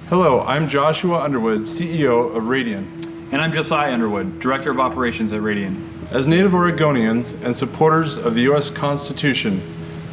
Hello, I'm Joshua Underwood, CEO of Radian. And I'm Josiah Underwood, Director of Operations at Radian. As Native Oregonians and supporters of the U.S. Constitution,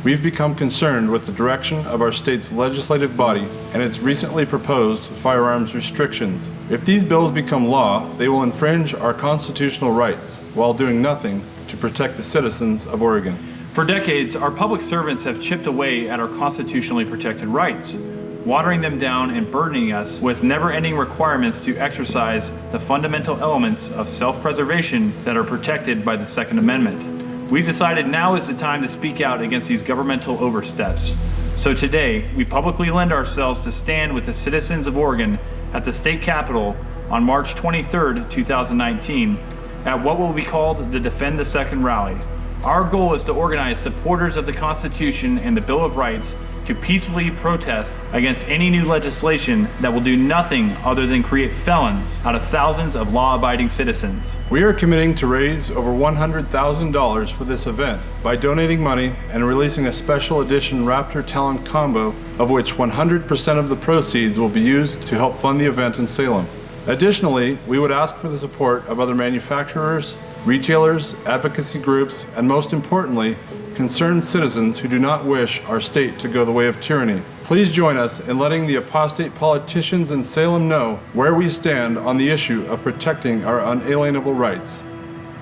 we've become concerned with the direction of our state's legislative body and its recently proposed firearms restrictions. If these bills become law, they will infringe our constitutional rights while doing nothing to protect the citizens of Oregon. For decades, our public servants have chipped away at our constitutionally protected rights, watering them down and burdening us with never-ending requirements to exercise the fundamental elements of self-preservation that are protected by the Second Amendment. We've decided now is the time to speak out against these governmental oversteps. So today, we publicly lend ourselves to stand with the citizens of Oregon at the state capitol on March 23rd, 2019, at what will be called the Defend the Second Rally. Our goal is to organize supporters of the Constitution and the Bill of Rights to peacefully protest against any new legislation that will do nothing other than create felons out of thousands of law-abiding citizens. We are committing to raise over $100,000 for this event by donating money and releasing a special edition Raptor Talon combo, of which 100% of the proceeds will be used to help fund the event in Salem. Additionally, we would ask for the support of other manufacturers, retailers, advocacy groups, and most importantly, concerned citizens who do not wish our state to go the way of tyranny. Please join us in letting the apostate politicians in Salem know where we stand on the issue of protecting our unalienable rights.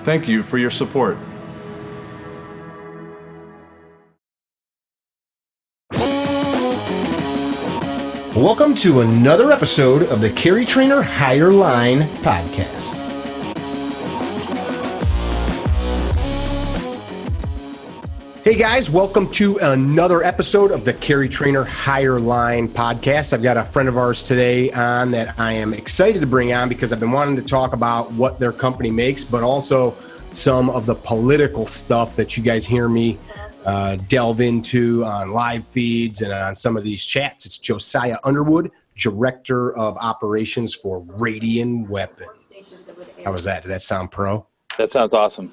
Thank you for your support. Welcome to another episode of the CarryTrainer Higher Line podcast. Hey guys, welcome to another episode of the CarryTrainer Higher Line podcast. I've got a friend of ours today on that I am excited to bring on because I've been wanting to talk about what their company makes, but also some of the political stuff that you guys hear me delve into on live feeds and on some of these chats. It's Josiah Underwood, Director of Operations for Radian Weapons. How was that? Did that sound pro? That sounds awesome.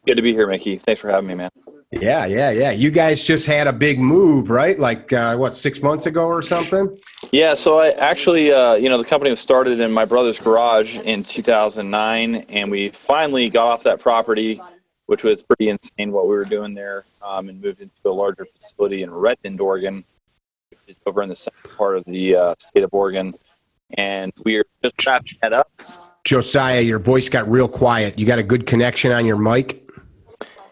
Good to be here, Mickey. Thanks for having me, man. Yeah. You guys just had a big move, right? Like, 6 months ago or something? Yeah, so I actually, the company was started in my brother's garage in 2009, and we finally got off that property, which was pretty insane what we were doing there, and moved into a larger facility in Redmond, Oregon, which is over in the central part of the state of Oregon. And we are just wrapping that up. Josiah, your voice got real quiet. You got a good connection on your mic?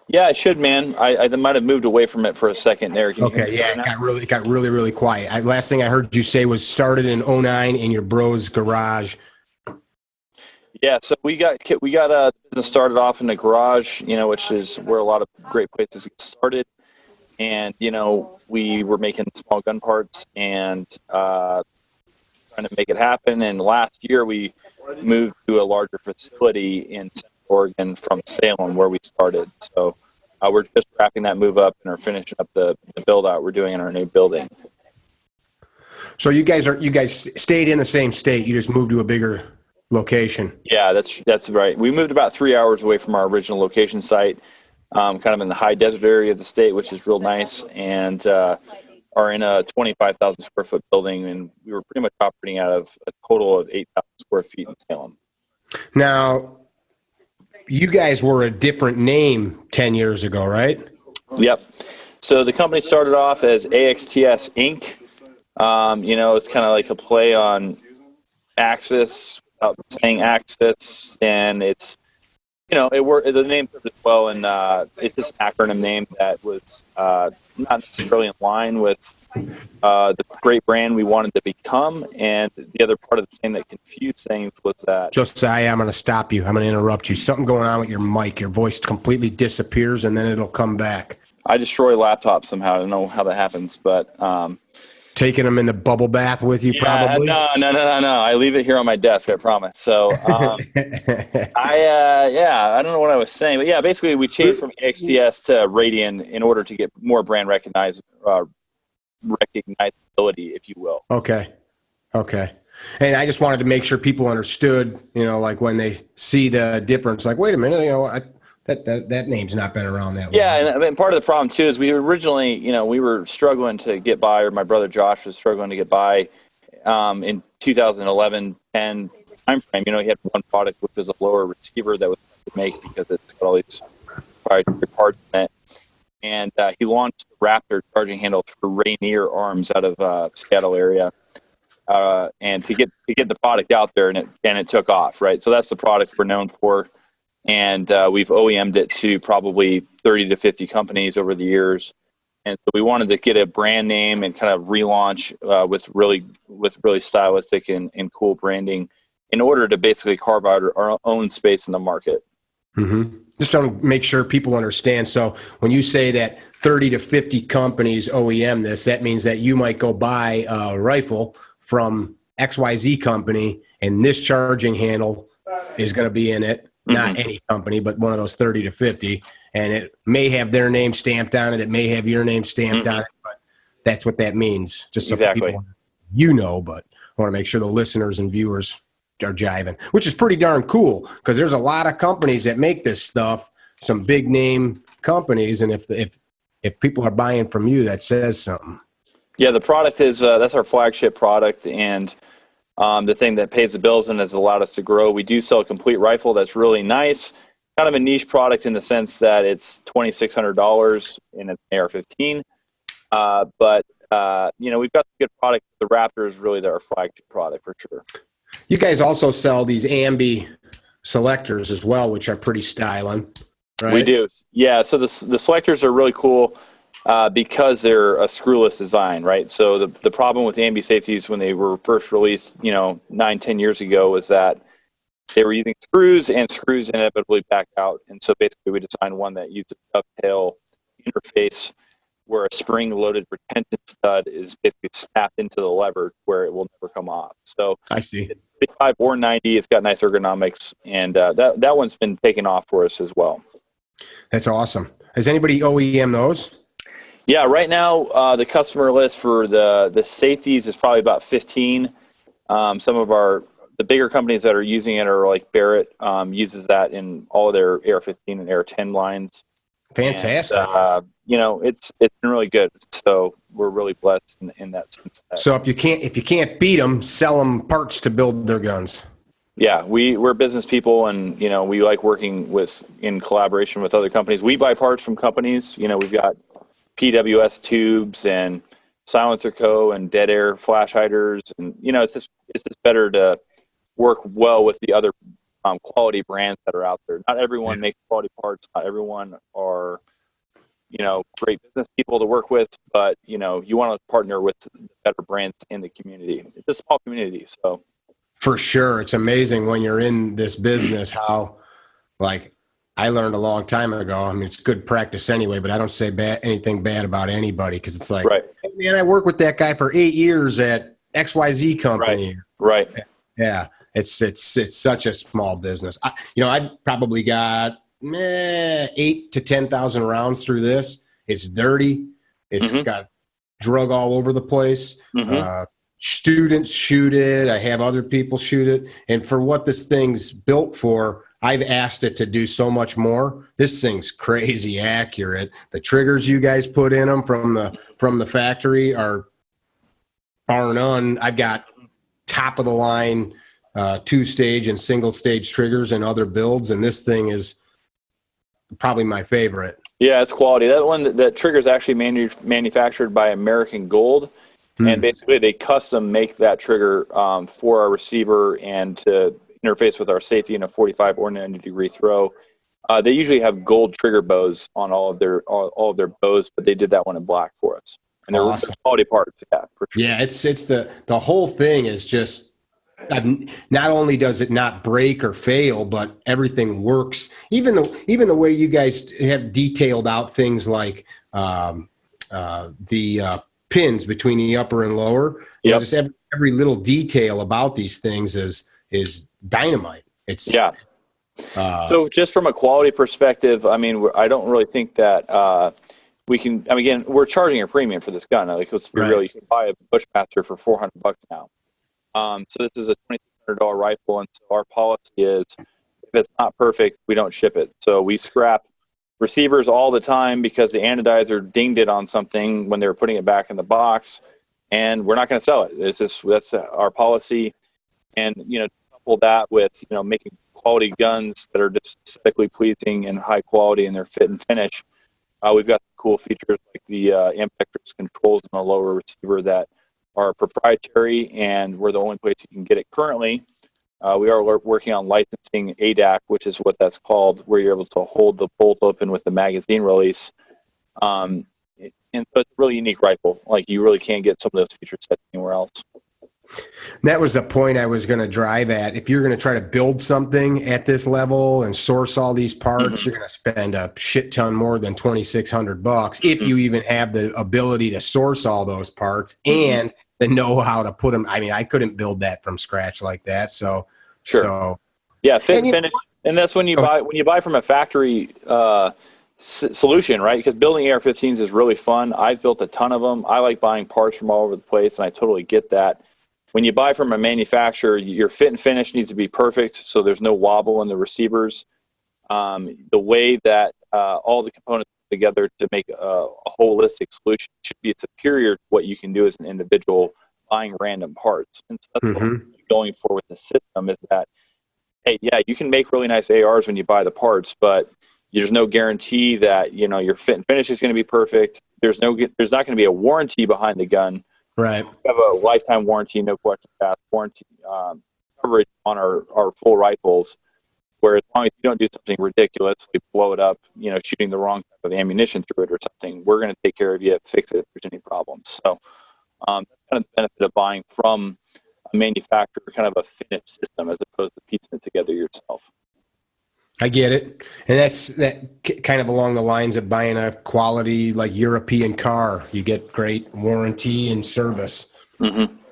Yeah, I should, man. I might have moved away from it for a second there. Okay, yeah, it got really quiet. Last thing I heard you say was started in 2009 in your bro's garage. Yeah, so we got the business started off in the garage, which is where a lot of great places get started. And, we were making small gun parts and trying to make it happen. And last year we moved to a larger facility in Central Oregon from Salem, where we started. So we're just wrapping that move up and are finishing up the build out we're doing in our new building. So you guys stayed in the same state. You just moved to a bigger location. Yeah, that's right. We moved about 3 hours away from our original location site, kind of in the high desert area of the state, which is real nice, and are in a 25,000 square foot building, and we were pretty much operating out of a total of 8,000 square feet in Salem. Now, you guys were a different name 10 years ago, right? Yep. So the company started off as XTS Inc. It's kind of like a play on Axis, without saying Axis, and it's, it worked. The name served as well, and it's just an acronym name that was not necessarily in line with the great brand we wanted to become. And the other part of the thing that confused things was that... Josiah, I'm going to stop you. I'm going to interrupt you. Something going on with your mic. Your voice completely disappears, and then it'll come back. I destroy laptops somehow. I don't know how that happens, but... Taking them in the bubble bath with you, probably? No. I leave it here on my desk, I promise. So, I don't know what I was saying, but yeah, basically we changed from XTS to Radian in order to get more brand recognizability, if you will. Okay. And I just wanted to make sure people understood, like when they see the difference, like, wait a minute, that name's not been around that long. Yeah, and part of the problem too is we originally, we were struggling to get by, or my brother Josh was struggling to get by in 2011, 10 timeframe, he had one product, which was a lower receiver that was hard to make because it's got all these proprietary parts in it. And he launched the Raptor charging handle for Rainier Arms out of Seattle area, and to get the product out there, and it took off, right? So that's the product we're known for, and we've OEM'd it to probably 30 to 50 companies over the years. And so we wanted to get a brand name and kind of relaunch with really stylistic and cool branding in order to basically carve out our own space in the market. Mm-hmm. Just to make sure people understand. So when you say that 30 to 50 companies OEM this, that means that you might go buy a rifle from XYZ company, and this charging handle is going to be in it. Mm-hmm. Not any company, but one of those 30 to 50. And it may have their name stamped on it. It may have your name stamped on it, but that's what that means. Just so people, but I want to make sure the listeners and viewers are jiving, which is pretty darn cool because there's a lot of companies that make this stuff, some big name companies, and if people are buying from you, that says something. Yeah, the product is that's our flagship product, and the thing that pays the bills and has allowed us to grow. We do sell a complete rifle that's really nice, kind of a niche product in the sense that it's $2,600 in an AR-15, but we've got a good product. The Raptor is really our flagship product for sure. You guys also sell these Ambi Selectors as well, which are pretty styling, right? We do. Yeah, so the Selectors are really cool because they're a screwless design, right? So the problem with the Ambi Safeties when they were first released, 9-10 years ago, was that they were using screws, and screws inevitably back out. And so basically we designed one that uses a dovetail interface where a spring-loaded retention stud is basically snapped into the lever where it will never come off. So I see. 55 or 90, it's got nice ergonomics, and that one's been taking off for us as well. That's awesome. Has anybody OEM those? Yeah, right now the customer list for the Safeties is probably about 15. Some of the bigger companies that are using it are like Barrett uses that in all of their AR-15 and AR-10 lines. Fantastic. And, it's been really good. So we're really blessed in that sense. So if you can't beat them, sell them parts to build their guns. Yeah, we're business people, and we like working in collaboration with other companies. We buy parts from companies. We've got PWS tubes and Silencer Co. and Dead Air flash hiders, and it's just better to work well with the other quality brands that are out there. Not everyone makes quality parts. Not everyone are great business people to work with, but you want to partner with better brands in the community. It's a small community, so. For sure. It's amazing when you're in this business how, I learned a long time ago, I mean, it's good practice anyway, but I don't say anything bad about anybody because it's like, right. Hey, man, I worked with that guy for 8 years at XYZ company. Right. Yeah. It's such a small business. I probably got 8 to 10,000 rounds through this. It's dirty. It's got drug all over the place. Students shoot it. I have other people shoot it. And for what this thing's built for, I've asked it to do so much more. This thing's crazy accurate. The triggers you guys put in them from the factory are bar none. I've got top of the line 2-stage and single stage triggers and other builds, and this thing is probably my favorite. Yeah, it's quality. That trigger is actually manufactured by American Gold. And basically, they custom make that trigger for our receiver and to interface with our safety in a 45 or 90-degree throw. They usually have gold trigger bows on all of their bows, but they did that one in black for us. And they're awesome. Quality parts, yeah, for sure. Yeah, it's the whole thing is just. Not only does it not break or fail, but everything works. Even the way you guys have detailed out things like the pins between the upper and lower. Yep. Just every little detail about these things is dynamite. So just from a quality perspective, I mean, I don't really think that we can. I mean, again, we're charging a premium for this gun. Let's be real. You can buy a Bushmaster for $400 now. So this is a $2,600 rifle, and so our policy is if it's not perfect, we don't ship it. So we scrap receivers all the time because the anodizer dinged it on something when they were putting it back in the box, and we're not going to sell it. That's our policy. And, couple that with, making quality guns that are just aesthetically pleasing and high quality in their fit and finish. We've got cool features like the ambidextrous controls in the lower receiver that are proprietary, and we're the only place you can get it currently. We are working on licensing ADAC, which is what that's called, where you're able to hold the bolt open with the magazine release. And so it's a really unique rifle. Like, you really can't get some of those feature sets anywhere else. That was the point I was going to drive at. If you're going to try to build something at this level and source all these parts, you're going to spend a shit ton more than $2,600 if you even have the ability to source all those parts and the know-how to put them. I mean, I couldn't build that from scratch like that. So, yeah, fit and finish, and that's when you buy from a factory solution, right? Because building AR-15s is really fun. I've built a ton of them. I like buying parts from all over the place, and I totally get that. When you buy from a manufacturer, your fit and finish needs to be perfect, so there's no wobble in the receivers. The way that all the components come together to make a holistic solution should be superior to what you can do as an individual buying random parts. And so that's what we're going for with the system, is that, hey, yeah, you can make really nice ARs when you buy the parts, but there's no guarantee that your fit and finish is going to be perfect. There's not going to be a warranty behind the gun. Right. We have a lifetime warranty, no question asked, warranty coverage on our full rifles, where as long as you don't do something ridiculous, we blow it up, shooting the wrong type of ammunition through it or something, we're going to take care of you, fix it if there's any problems. So that's kind of the benefit of buying from a manufacturer, kind of a finished system, as opposed to piecing it together yourself. I get it. And that's kind of along the lines of buying a quality, like, European car. You get great warranty and service.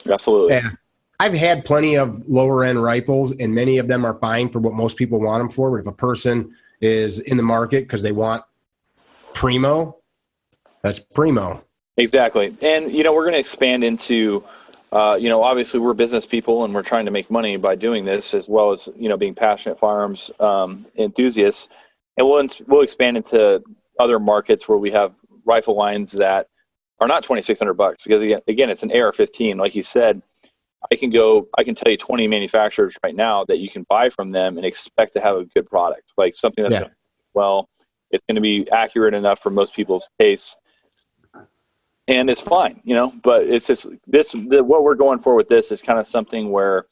Absolutely. Yeah. I've had plenty of lower end rifles, and many of them are fine for what most people want them for. But if a person is in the market because they want primo, that's primo. Exactly. And, we're going to expand into, obviously we're business people and we're trying to make money by doing this, as well as, being passionate firearms enthusiasts. And we'll expand into other markets where we have rifle lines that are not $2,600, because again, it's an AR-15. Like you said, I can tell you 20 manufacturers right now that you can buy from them and expect to have a good product, like something that's it's going to be accurate enough for most people's tastes. And it's fine, but it's just what we're going for with this is kind of something where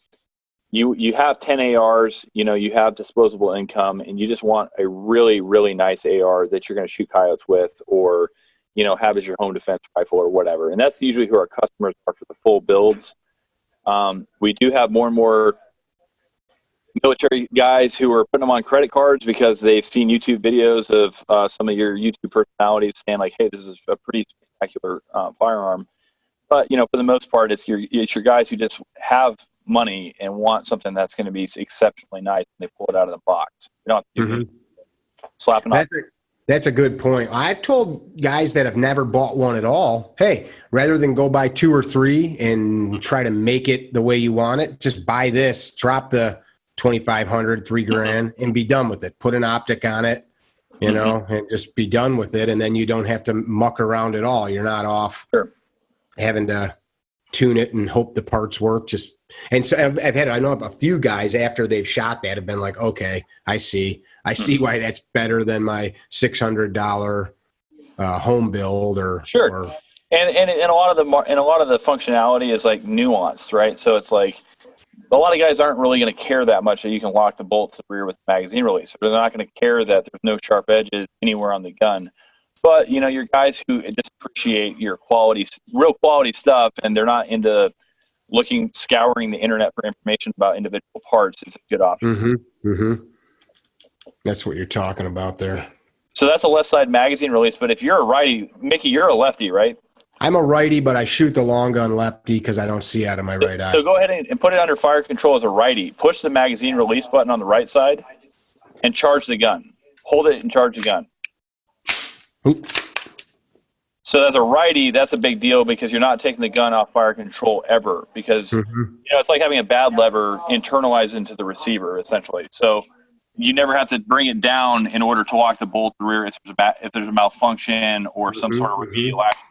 you have 10 ARs, you have disposable income, and you just want a really, really nice AR that you're going to shoot coyotes with, or, have as your home defense rifle or whatever. And that's usually who our customers are for the full builds. We do have more and more military guys who are putting them on credit cards because they've seen YouTube videos of some of your YouTube personalities saying, like, hey, this is a pretty spectacular firearm. But for the most part, it's your guys who just have money and want something that's going to be exceptionally nice, and they pull it out of the box. You don't have to slap it on. That's a good point. I've told guys that have never bought one at all, hey, rather than go buy 2 or 3 and try to make it the way you want it, just buy this, drop the $2,500, $3,000, and be done with it. Put an optic on it, and just be done with it. And then you don't have to muck around at all. You're not off having to tune it and hope the parts work. And so I know a few guys after they've shot that have been like, okay, I see why that's better than my $600 home build or And a lot of the functionality is like nuanced, right? So it's like a lot of guys aren't really going to care that much that you can lock the bolt to the rear with the magazine release. Or they're not going to care that there's no sharp edges anywhere on the gun. But your guys who just appreciate your real quality stuff, and they're not into scouring the internet for information about individual parts, is a good option. That's what you're talking about there. So that's a left side magazine release. But if you're a righty, Mickey, you're a lefty, right? I'm a righty, but I shoot the long gun lefty because I don't see out of my right eye. So go ahead and put it under fire control as a righty. Push the magazine release button on the right side and charge the gun. Hold it and charge the gun. Oop. So as a righty, that's a big deal because you're not taking the gun off fire control ever, because it's like having a bad lever internalized into the receiver, essentially. So you never have to bring it down in order to lock the bolt to the rear if there's a malfunction or some sort of remedial action.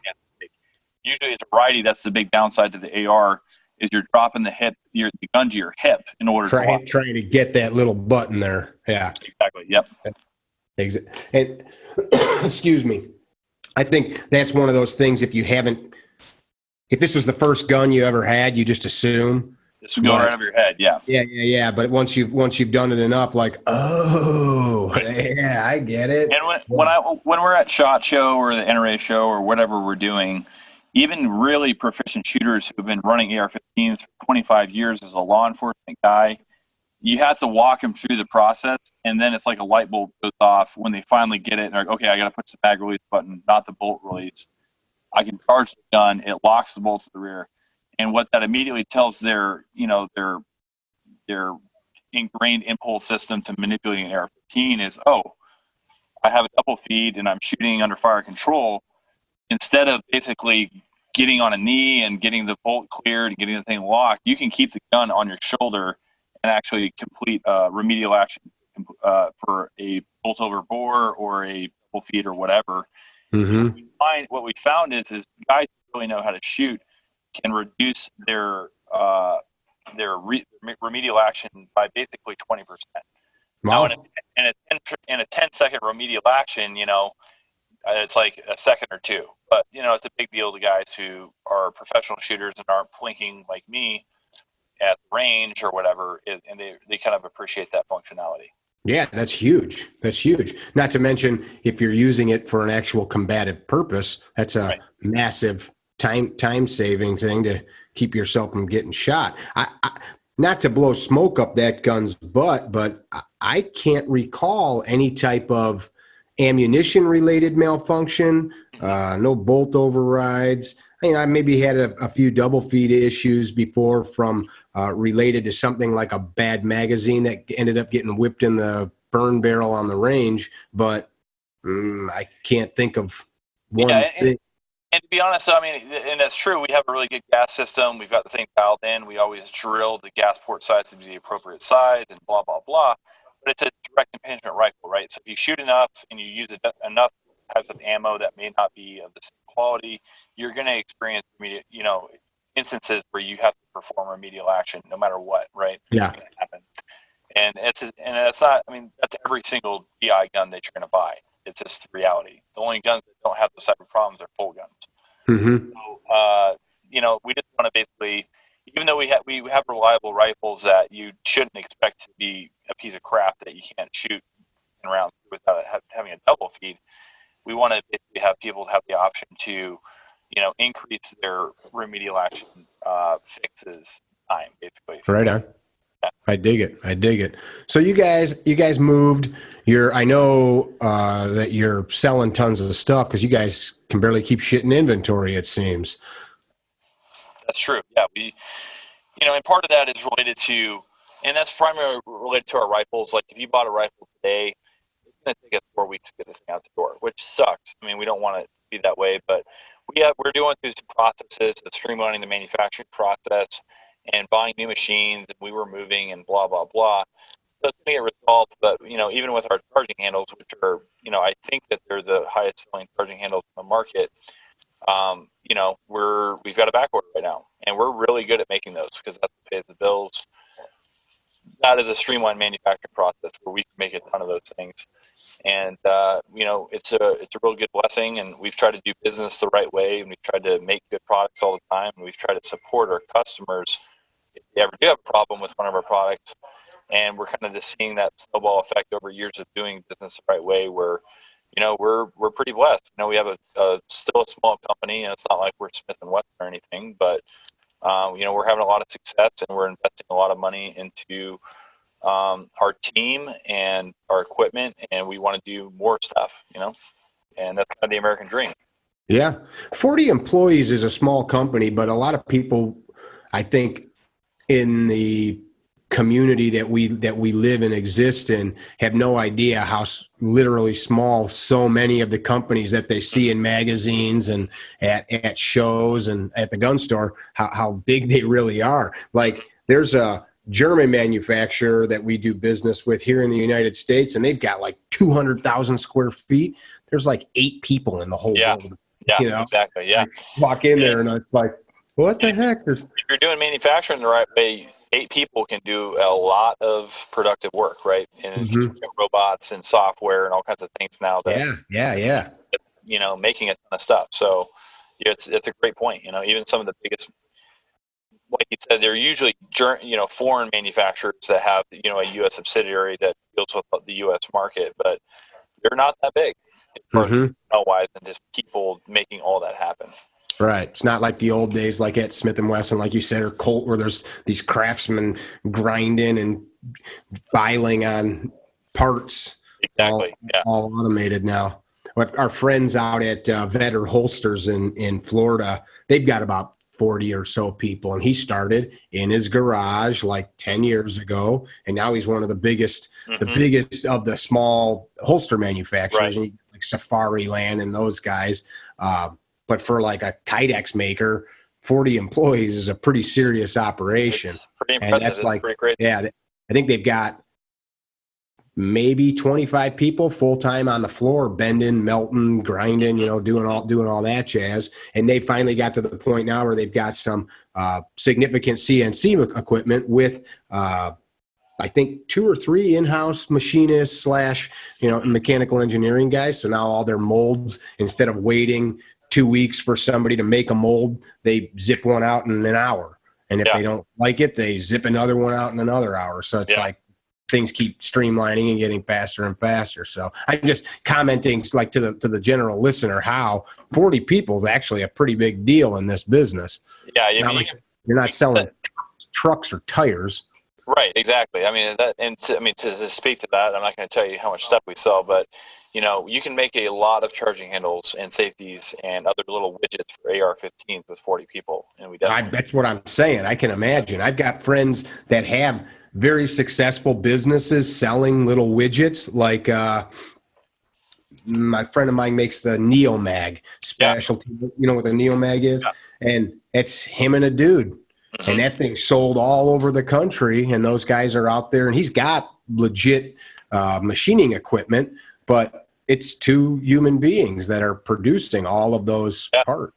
Usually as a righty, that's the big downside to the AR, is you're dropping the gun to your hip in order trying to get that little button there. Yeah, exactly. Yep. And excuse me, I think that's one of those things. If this was the first gun you ever had, you just assume this would go right over your head. Yeah. Yeah. But once you've done it enough, like, oh, yeah, I get it. And when we're at SHOT Show or the NRA show or whatever we're doing, even really proficient shooters who've been running AR-15s for 25 years as a law enforcement guy, you have to walk them through the process, and then it's like a light bulb goes off when they finally get it. And they're like, okay, I got to push the mag release button, not the bolt release. I can charge the gun. It locks the bolt to the rear. And what that immediately tells their ingrained impulse system to manipulating an AR-15 is, oh, I have a double feed and I'm shooting under fire control. Instead of basically getting on a knee and getting the bolt cleared and getting the thing locked, you can keep the gun on your shoulder and actually complete remedial action for a bolt over bore or a double feed or whatever. Mm-hmm. What we found is guys who really know how to shoot can reduce their remedial action by basically 20%. Wow. Now, in a 10-second remedial action, it's like a second or two. But, it's a big deal to guys who are professional shooters and aren't plinking like me at the range or whatever, and they kind of appreciate that functionality. Yeah, that's huge. That's huge. Not to mention, if you're using it for an actual combative purpose, that's a massive time-saving thing to keep yourself from getting shot. I not to blow smoke up that gun's butt, but I can't recall any type of ammunition-related malfunction, no bolt overrides. I maybe had a few double feed issues before from related to something like a bad magazine that ended up getting whipped in the burn barrel on the range, but I can't think of one thing. And to be honest, and that's true. We have a really good gas system. We've got the thing dialed in. We always drill the gas port size to be the appropriate size and blah, blah, blah. But it's a direct impingement rifle, right? So if you shoot enough and you use enough types of ammo that may not be of the same quality, you're going to experience instances where you have to perform remedial action no matter what, right? Yeah. It's going to happen. And it's not, that's every single DI gun that you're going to buy. It's just the reality. The only guns that don't have those type of problems are full guns. Mm-hmm. So, we just want to basically, even though we have reliable rifles that you shouldn't expect to be a piece of crap that you can't shoot in rounds without having a double feed, we want to basically have people have the option to, increase their remedial action fixes time, basically. Right on. Yeah. I dig it. So you guys moved. I know that you're selling tons of stuff because you guys can barely keep shit in inventory, it seems. That's true. Yeah, and part of that is related to, and that's primarily related to our rifles. Like if you bought a rifle today, it's going to take us 4 weeks to get this thing out the door, which sucks. We don't want it to be that way, but we're doing through some processes of streamlining the manufacturing process and buying new machines, and we were moving and blah, blah, blah. So it's going to get resolved, but, even with our charging handles, which are, I think that they're the highest selling charging handles in the market, we've got a back order right now, and we're really good at making those because that's what pays the bills. That is a streamlined manufacturing process where we can make a ton of those things. And, it's a real good blessing, and we've tried to do business the right way, and we've tried to make good products all the time, and we've tried to support our customers if they ever do have a problem with one of our products. And we're kind of just seeing that snowball effect over years of doing business the right way where, we're pretty blessed. We have still a small company, and it's not like we're Smith & Wesson or anything, but, we're having a lot of success, and we're investing a lot of money into our team and our equipment, and we want to do more stuff, and that's kind of the American dream. Yeah. 40 employees is a small company, but a lot of people, I think, in the community that we live and exist in have no idea how literally small so many of the companies that they see in magazines and at shows and at the gun store, how big they really are. Like there's a German manufacturer that we do business with here in the United States, and they've got like 200,000 square feet. There's like 8 people in the whole building. Yeah, you know, exactly. Yeah. walk in there and it's like, what the heck? If you're doing manufacturing the right way, 8 people can do a lot of productive work, right? And robots and software and all kinds of things now that, yeah. you know, making a ton of stuff. So it's a great point. You know, even some of the biggest, like you said, they're usually, you know, foreign manufacturers that have, you know, a U.S. subsidiary that deals with the U.S. market, but they're not that big as far as wise and just people making all that happen. Right. It's not like the old days, like at Smith & Wesson, like you said, or Colt, where there's these craftsmen grinding and filing on parts. Exactly. All automated now. Our friends out at Veneto Holsters in Florida, they've got about 40 or so people, and he started in his garage like 10 years ago, and now he's one of the biggest of the small holster manufacturers, Right. and like Safari Land and those guys. But for like a Kydex Maker, 40 employees is a pretty serious operation. It's pretty impressive. And that's it's pretty great. Yeah, I think they've got maybe 25 people full-time on the floor, bending, melting, grinding, you know, doing all that jazz. And they finally got to the point now where they've got some significant CNC equipment with I think 2 or 3 in-house machinists / mechanical engineering guys. So now all their molds, instead of waiting 2 weeks for somebody to make a mold, they zip one out in an hour. And if they don't like it, they zip another one out in another hour. So it's like things keep streamlining and getting faster and faster. So I'm just commenting like to the general listener how 40 people is actually a pretty big deal in this business. Yeah, you're not selling trucks or tires. Right, exactly. I mean, to speak to that, I'm not going to tell you how much stuff we sell, but you know, you can make a lot of charging handles and safeties and other little widgets for AR-15s with 40 people, and that's what I'm saying. I can imagine. I've got friends that have very successful businesses selling little widgets. Like my friend of mine makes the NeoMag specialty. You know what the NeoMag is, and it's him and a dude. And that thing sold all over the country, and those guys are out there, and he's got legit machining equipment, but it's 2 human beings that are producing all of those parts.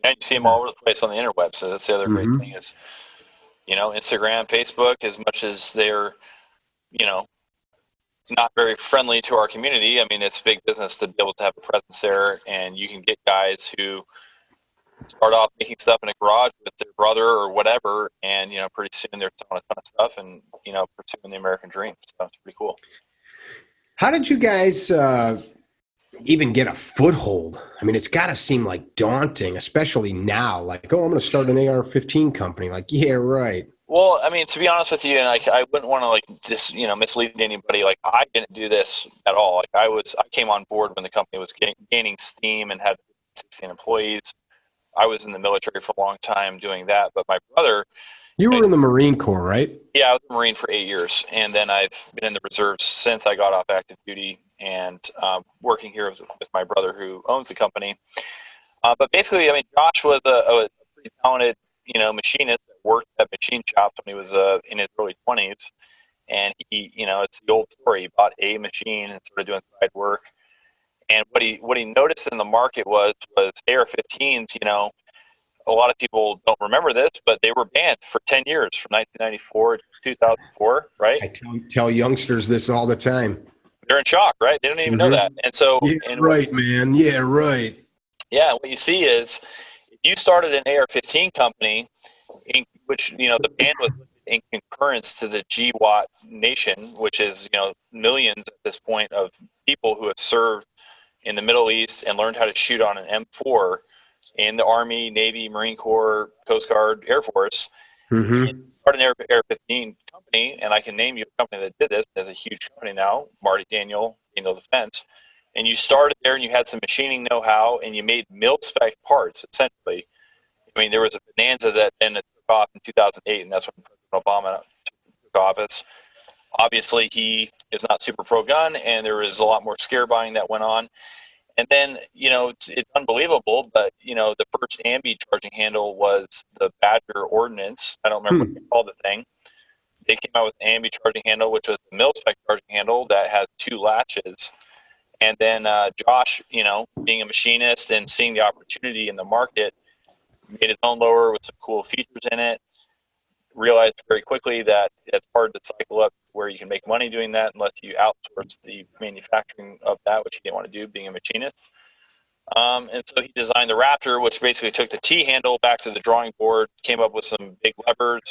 And you see them all over the place on the interweb. So that's the other great thing is, you know, Instagram, Facebook, as much as they're, you know, not very friendly to our community. I mean, it's big business to be able to have a presence there, and you can get guys who start off making stuff in a garage with their brother or whatever, and you know, pretty soon they're selling a ton of stuff and, you know, pursuing the American dream. So it's pretty cool. How did you guys even get a foothold? I mean, it's got to seem like daunting, especially now. Like, oh, I'm going to start an AR-15 company. Like, yeah, right. Well, I mean, to be honest with you, and I wouldn't want to like just, you know, mislead anybody. Like, I didn't do this at all. Like, I came on board when the company was gaining steam and had 16 employees. I was in the military for a long time doing that, but my brother. You were in the Marine Corps, right? Yeah, I was a Marine for 8 years, and then I've been in the reserves since I got off active duty, and working here with my brother who owns the company. But basically, I mean, Josh was a pretty talented, you know, machinist that worked at machine shops when he was in his early 20s, and he, you know, it's the old story. He bought a machine and started doing side work. And what he noticed in the market was AR-15s. You know, a lot of people don't remember this, but they were banned for 10 years, from 1994 to 2004, right? I tell youngsters this all the time. They're in shock, right? They don't even know that. And so, man. Yeah, right. Yeah, what you see is if you started an AR-15 company, in which, you know, the ban was in concurrence to the GWAT nation, which is, you know, millions at this point of people who have served in the Middle East and learned how to shoot on an M4 in the Army, Navy, Marine Corps, Coast Guard, Air Force. And start an AR-15 company, and I can name you a company that did this. There's a huge company now, Marty Daniel Defense. And you started there, and you had some machining know-how, and you made mil-spec parts, essentially. I mean, there was a bonanza that then took off in 2008, and that's when President Obama took office. Obviously, he is not super pro-gun, and there was a lot more scare buying that went on. And then, you know, it's unbelievable, but, you know, the first Ambi charging handle was the Badger Ordnance. I don't remember what they called the thing. They came out with an Ambi charging handle, which was a mil-spec charging handle that has 2 latches. And then Josh, being a machinist and seeing the opportunity in the market, made his own loader with some cool features in it. Realized very quickly that it's hard to cycle up where you can make money doing that unless you outsource the manufacturing of that, which he didn't want to do, being a machinist. And so he designed the Raptor, which basically took the T-handle back to the drawing board, came up with some big levers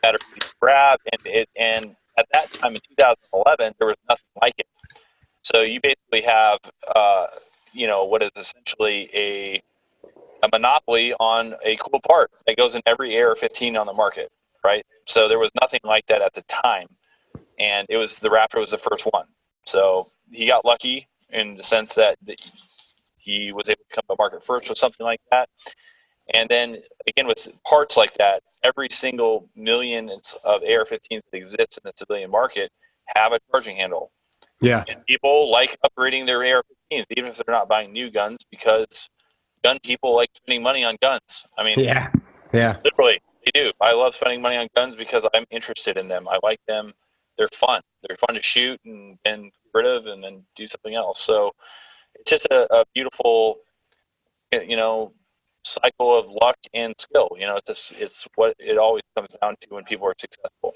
that are easy to grab, and at that time in 2011, there was nothing like it. So you basically have, what is essentially a monopoly on a cool part that goes in every AR-15 on the market, right? So there was nothing like that at the time, and the Raptor was the first one. So he got lucky in the sense that he was able to come to market first with something like that. And then again, with parts like that, every single million of AR-15s that exist in the civilian market have a charging handle. Yeah. And people like upgrading their AR-15s, even if they're not buying new guns, because gun people like spending money on guns. I mean, Yeah. literally, they do. I love spending money on guns because I'm interested in them. I like them. They're fun. They're fun to shoot and get rid of and then do something else. So it's just a beautiful, cycle of luck and skill. It's what it always comes down to when people are successful.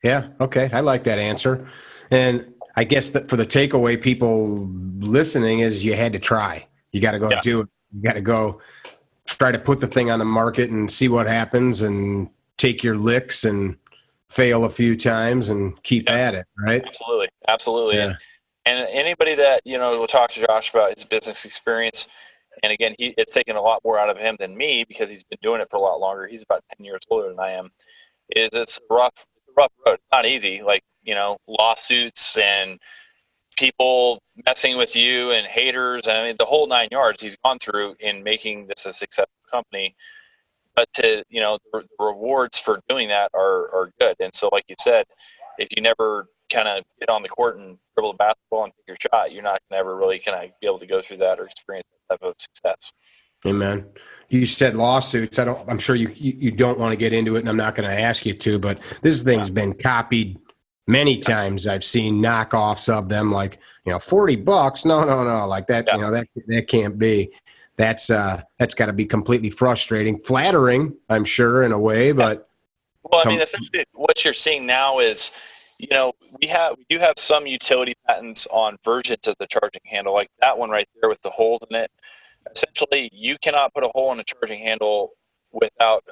Yeah. Okay. I like that answer. And I guess that for the takeaway, people listening, is you had to try. You got to go do it. You got to go try to put the thing on the market and see what happens and take your licks and fail a few times and keep at it. Right. Absolutely. Yeah. And anybody that, will talk to Josh about his business experience. And again, it's taken a lot more out of him than me because he's been doing it for a lot longer. He's about 10 years older than I am. It's a rough road. It's not easy. Like, lawsuits and people messing with you and haters. I mean, the whole 9 yards he's gone through in making this a successful company. But the rewards for doing that are good. And so, like you said, if you never kind of get on the court and dribble a basketball and take your shot, you're not going to ever really kind of be able to go through that or experience that type of success. Amen. You said lawsuits. I'm sure you don't want to get into it, and I'm not going to ask you to, but this thing's been copied many times. I've seen knockoffs of them, like, $40. No. Like that, that can't be. That's got to be completely frustrating, flattering, I'm sure, in a way, but. Well, I mean, essentially what you're seeing now is, we do have some utility patents on versions of the charging handle, like that one right there with the holes in it. Essentially, you cannot put a hole in a charging handle without,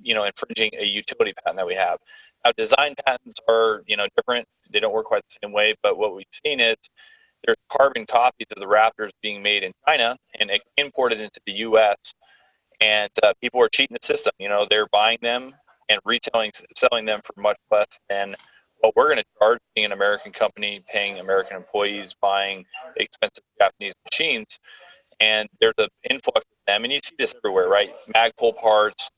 infringing a utility patent that we have. Now, design patents are, different. They don't work quite the same way, but what we've seen is there's carbon copies of the Raptors being made in China and imported into the U.S., and people are cheating the system. They're buying them and selling them for much less than what we're going to charge, being an American company, paying American employees, buying expensive Japanese machines. And there's an influx of them, and you see this everywhere, right? Magpul parts,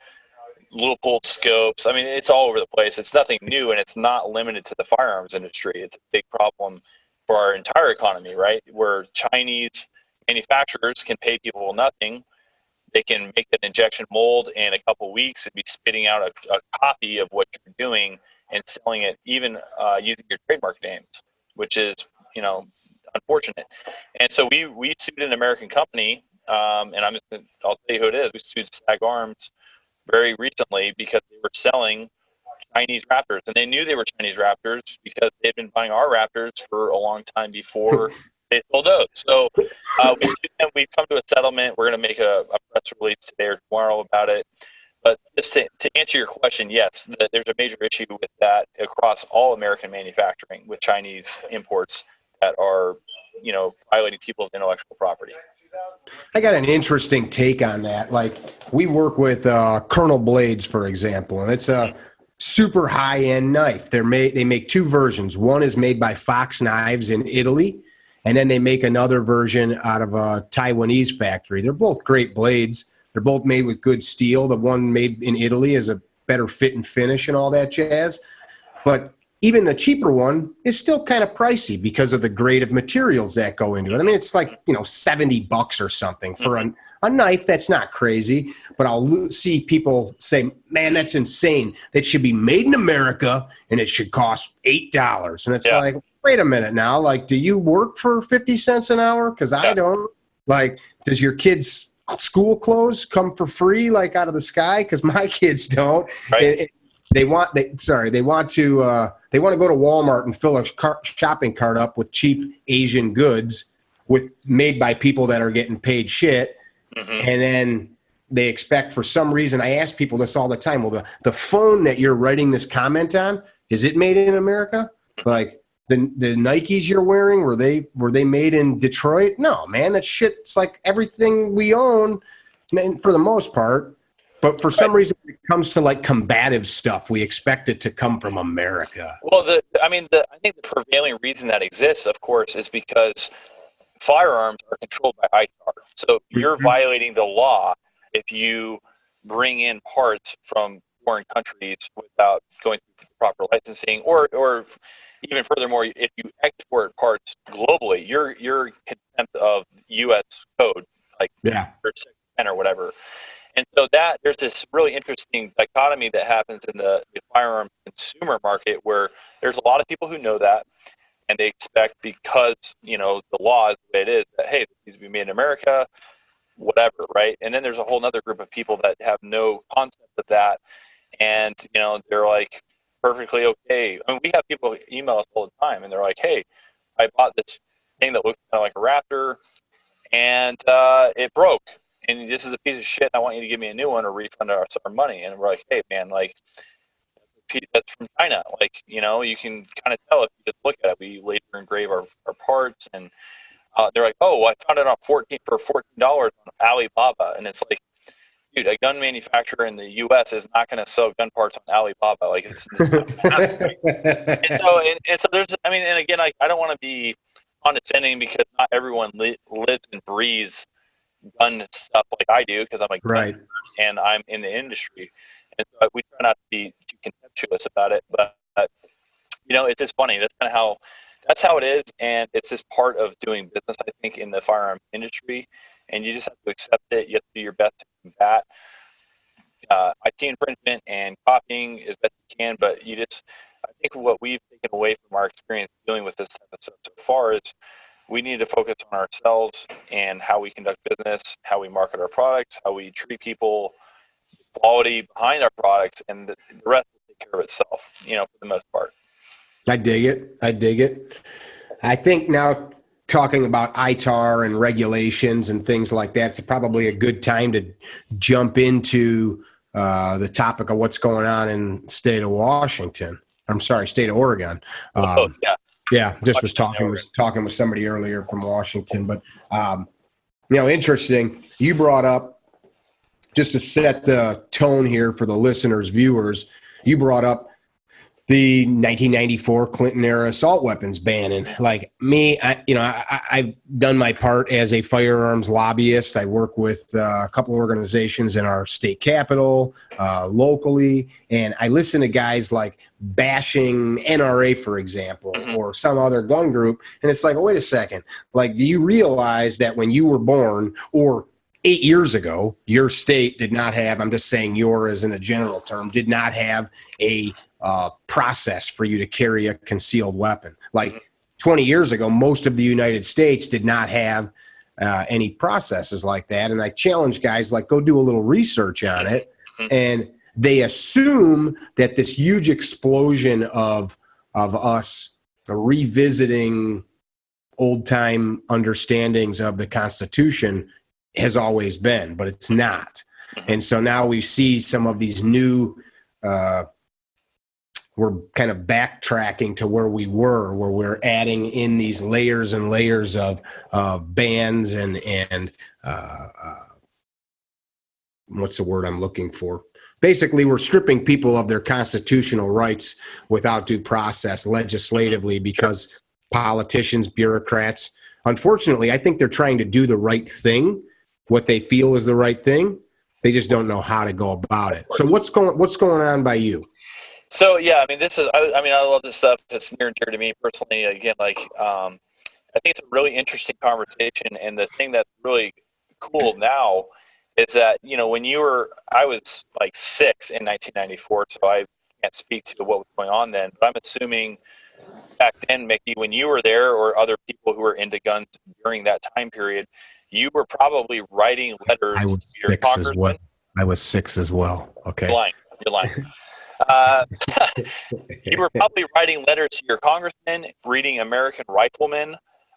Leupold scopes. I mean, it's all over the place. It's nothing new, and it's not limited to the firearms industry. It's a big problem for our entire economy, right? Where Chinese manufacturers can pay people nothing. They can make an injection mold in a couple weeks and be spitting out a copy of what you're doing and selling it, even using your trademark names, which is, unfortunate. And so we sued an American company, and I'll tell you who it is. We sued Stag Arms very recently because they were selling Chinese Raptors, and they knew they were Chinese Raptors because they'd been buying our Raptors for a long time before they sold those. So we sued them. We've come to a settlement. We're going to make a press release today or tomorrow about it. But just to answer your question, yes, there's a major issue with that across all American manufacturing with Chinese imports that are, violating people's intellectual property. I got an interesting take on that. Like, we work with Colonel Blades, for example, and it's a super high-end knife. They make two versions. One is made by Fox Knives in Italy, and then they make another version out of a Taiwanese factory. They're both great blades. They're both made with good steel. The one made in Italy is a better fit and finish and all that jazz. But even the cheaper one is still kind of pricey because of the grade of materials that go into it. I mean, it's like, $70 or something for a knife. That's not crazy, but I'll see people say, man, that's insane. That should be made in America and it should cost $8. And it's like, wait a minute now. Like, do you work for 50 cents an hour? Because I don't. Like, does your kids' school clothes come for free, like out of the sky? Because my kids don't. Right. They want to go to Walmart and fill a shopping cart up with cheap Asian goods made by people that are getting paid shit. Mm-hmm. And then they expect, for some reason, I ask people this all the time. Well, the phone that you're writing this comment on, is it made in America? Like the Nikes you're wearing, were they made in Detroit? No, man, that shit's like everything we own for the most part. But for some reason, when it comes to like combative stuff, we expect it to come from America. Well, I think the prevailing reason that exists, of course, is because firearms are controlled by ITAR. So you're violating the law if you bring in parts from foreign countries without going through proper licensing, or even furthermore, if you export parts globally, you're contempt of U.S. code, like Section 10 or whatever. And so that there's this really interesting dichotomy that happens in the firearm consumer market, where there's a lot of people who know that, and they expect, because the law is the way it is, that hey, this needs to be made in America, whatever, right? And then there's a whole other group of people that have no concept of that, and they're like perfectly okay. I mean, we have people email us all the time, and they're like, hey, I bought this thing that looks kind of like a Raptor, and it broke, and this is a piece of shit, and I want you to give me a new one or refund our money. And we're like, hey man, like, that's from China. Like, you can kind of tell if you just look at it. We later engrave our parts, and they're like, oh, I found it for $14 on Alibaba. And it's like, dude, a gun manufacturer in the U.S. is not going to sell gun parts on Alibaba. Like, it's not gonna happen, right? and so there's, I mean, and again, I don't want to be condescending, because not everyone lives and breathes gun stuff like I do, because I'm a gun and I'm in the industry. And so we try not to be too contemptuous about it, but it's just funny. That's how it is, and it's just part of doing business, I think, in the firearm industry. And you just have to accept it. You have to do your best to combat IP infringement and copying as best you can. But I think what we've taken away from our experience dealing with this type of stuff so far is we need to focus on ourselves and how we conduct business, how we market our products, how we treat people, quality behind our products, and the rest will take care of itself, for the most part. I dig it. I think now, talking about ITAR and regulations and things like that, it's probably a good time to jump into the topic of what's going on in the state of Washington. I'm sorry, state of Oregon. Yeah, just was talking with somebody earlier from Washington, but interesting. You brought up, just to set the tone here for the listeners, viewers, you brought up the 1994 Clinton era assault weapons ban. And like me, I've done my part as a firearms lobbyist. I work with a couple of organizations in our state capital, locally, and I listen to guys like bashing NRA, for example, or some other gun group. And it's like, oh, wait a second. Like, do you realize that when you were born, or 8 years ago, your state did not have, I'm just saying your as in a general term, did not have a process for you to carry a concealed weapon. Like 20 years ago, most of the United States did not have any processes like that. And I challenge guys, like, go do a little research on it. And they assume that this huge explosion of us revisiting old time understandings of the Constitution has always been, but it's not. And so now we see some of these new, we're kind of backtracking to where we were, where we're adding in these layers and layers of bans and what's the word I'm looking for? Basically, we're stripping people of their constitutional rights without due process legislatively, because politicians, bureaucrats, unfortunately, I think they're trying to do the right thing, what they feel is the right thing. They just don't know how to go about it. So what's going on by you? So yeah, I mean, I love this stuff. It's near and dear to me personally. Again, like, I think it's a really interesting conversation. And the thing that's really cool now is that, I was like 6 in 1994, so I can't speak to what was going on then, but I'm assuming back then, Mickey, when you were there, or other people who were into guns during that time period, you were probably writing letters I to was your 6 as well. congressman. I was 6 as well. Okay. You're lying. Uh, you were probably writing letters to your congressman, reading American Rifleman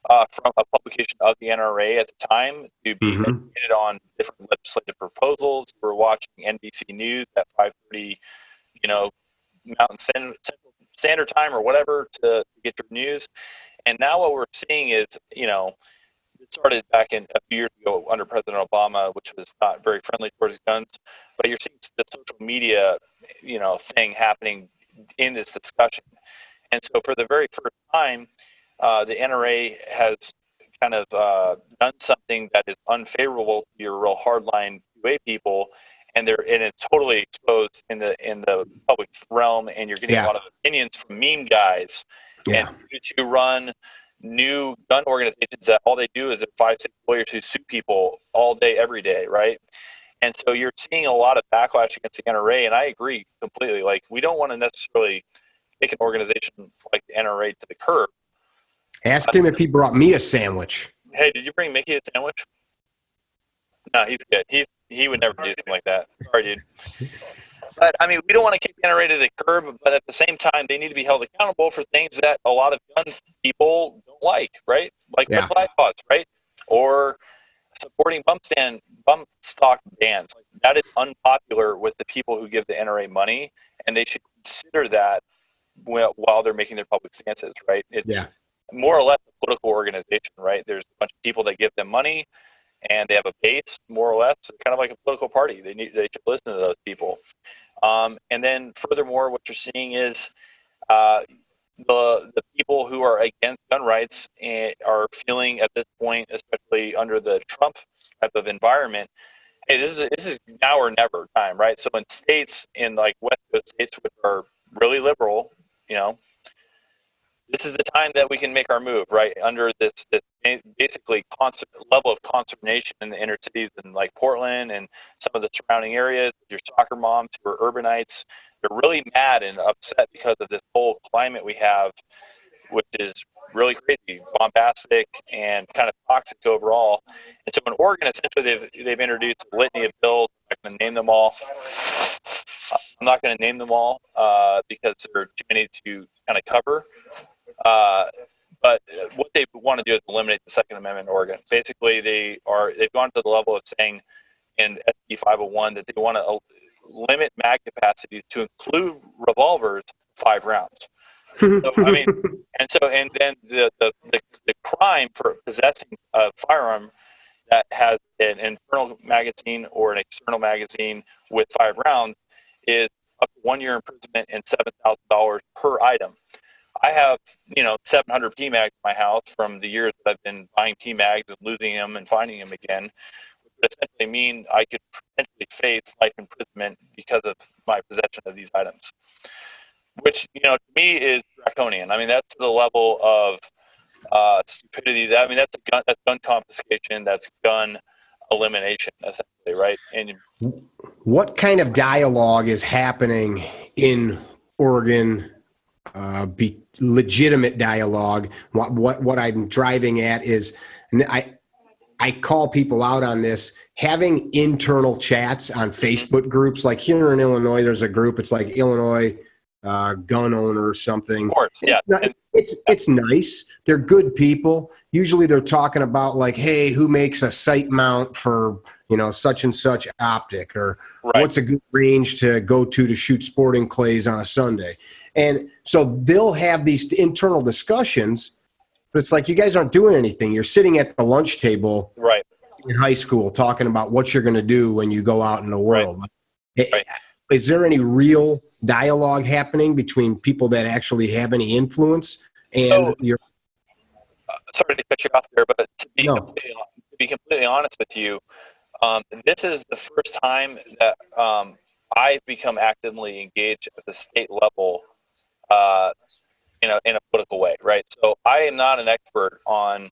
from a publication of the NRA at the time to be educated on different legislative proposals. You were watching NBC News at 5:30, Mountain Central Standard Time or whatever to get your news. And now what we're seeing is, it started back in a few years ago under President Obama, which was not very friendly towards guns. But you're seeing the social media, thing happening in this discussion. And so for the very first time, the NRA has kind of done something that is unfavorable to your real hardline UA people, and it's totally exposed in the public realm, and you're getting a lot of opinions from meme guys and to run new gun organizations that all they do is 5-6 lawyers who sue people all day, every day, right? And so you're seeing a lot of backlash against the NRA, and I agree completely. Like, we don't want to necessarily take an organization like the NRA to the curb. Ask him if he brought me a sandwich. Hey, did you bring Mickey a sandwich? No, he's good. He would never do something like that. Sorry, dude. But, I mean, we don't want to kick the NRA to the curb, but at the same time, they need to be held accountable for things that a lot of gun people don't like, right? Like gun bipods, right? Or supporting bump stock bans. That is unpopular with the people who give the NRA money, and they should consider that while they're making their public stances, right? It's more or less a political organization, right? There's a bunch of people that give them money, and they have a base, more or less, kind of like a political party. They should listen to those people. And then furthermore, what you're seeing is the people who are against gun rights are feeling at this point, especially under the Trump type of environment, hey, this is now or never time, right? So in states, in like West Coast states, which are really liberal, this is the time that we can make our move, right? Under this basically constant level of consternation in the inner cities in like Portland and some of the surrounding areas. Your soccer moms who are urbanites, they're really mad and upset because of this whole climate we have, which is really crazy, bombastic, and kind of toxic overall. And so in Oregon, essentially, they've introduced a litany of bills. I'm not going to name them all. Because there are too many to kind of cover. But what they want to do is eliminate the Second Amendment in Oregon. Basically, they've gone to the level of saying in SB 501 that they want to limit mag capacities to include revolvers 5 rounds. So, I mean, and then the crime for possessing a firearm that has an internal magazine or an external magazine with 5 rounds is up to 1 year imprisonment and $7,000 per item. I have, 700 PMags in my house from the years that I've been buying PMags and losing them and finding them again, which would essentially mean I could potentially face life imprisonment because of my possession of these items, which, to me is draconian. I mean, that's the level of stupidity. That's gun confiscation. That's gun elimination, essentially, right? And what kind of dialogue is happening in Oregon? Legitimate dialogue. What I'm driving at is, and I call people out on this, having internal chats on Facebook groups. Like here in Illinois, there's a group. It's like Illinois gun owner or something. Of course, yeah. It's nice. They're good people. Usually they're talking about like, hey, who makes a sight mount for, such and such optic, or what's a good range to go to shoot sporting clays on a Sunday. And so they'll have these internal discussions, but it's like, you guys aren't doing anything. You're sitting at the lunch table in high school talking about what you're going to do when you go out in the world. Is there any real dialogue happening between people that actually have any influence and your? Sorry to cut you off there, but to be completely honest with you, this is the first time that I've become actively engaged at the state level in a political way, right? So I am not an expert on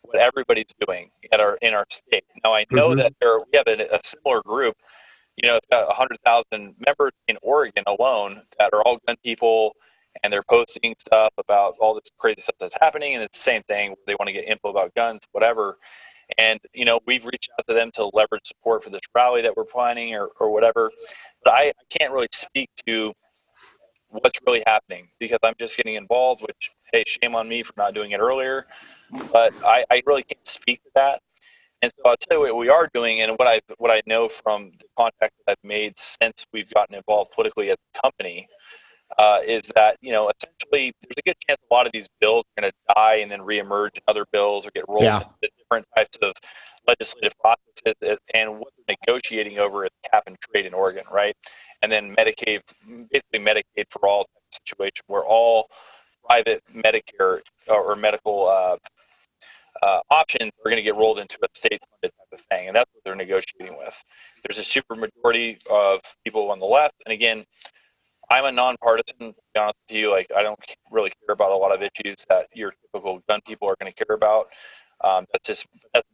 what everybody's doing in our state. Now I know that we have a similar group. It's got 100,000 members in Oregon alone that are all gun people and they're posting stuff about all this crazy stuff that's happening, and it's the same thing. They want to get info about guns, whatever. And, we've reached out to them to leverage support for this rally that we're planning or whatever. But I can't really speak to what's really happening because I'm just getting involved, which, hey, shame on me for not doing it earlier. But I really can't speak to that. And so I'll tell you what we are doing, and what I know from the contacts that I've made since we've gotten involved politically as a company, is that essentially there's a good chance a lot of these bills are going to die and then reemerge in other bills or get rolled into different types of legislative processes. And what they're negotiating over is cap and trade in Oregon, right? And then Medicaid, basically Medicaid for all situation where all private Medicare or medical options are going to get rolled into a state-funded type of thing, and that's what they're negotiating with. There's a super majority of people on the left, and again, I'm a nonpartisan, to be honest with you. Like, I don't really care about a lot of issues that your typical gun people are going to care about. That's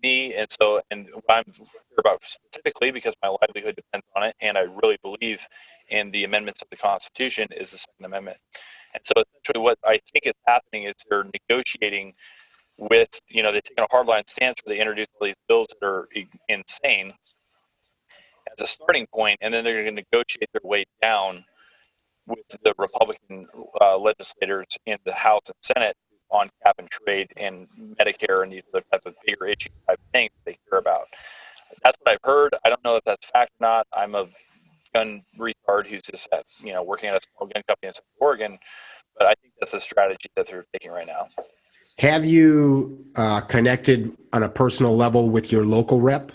me, and what I'm care about specifically, because my livelihood depends on it, and I really believe in the amendments of the Constitution, is the Second Amendment. And so essentially what I think is happening is they're negotiating with, they're taking a hardline stance where they introduce all these bills that are insane as a starting point, and then they're going to negotiate their way down with the Republican legislators in the House and Senate on cap and trade and Medicare and these other type of bigger issue type things they care about. That's what I've heard. I don't know if that's fact or not. I'm a gun retard who's just working at a small gun company in Salem, Oregon, but I think that's a strategy that they're taking right now. Have you connected on a personal level with your local rep?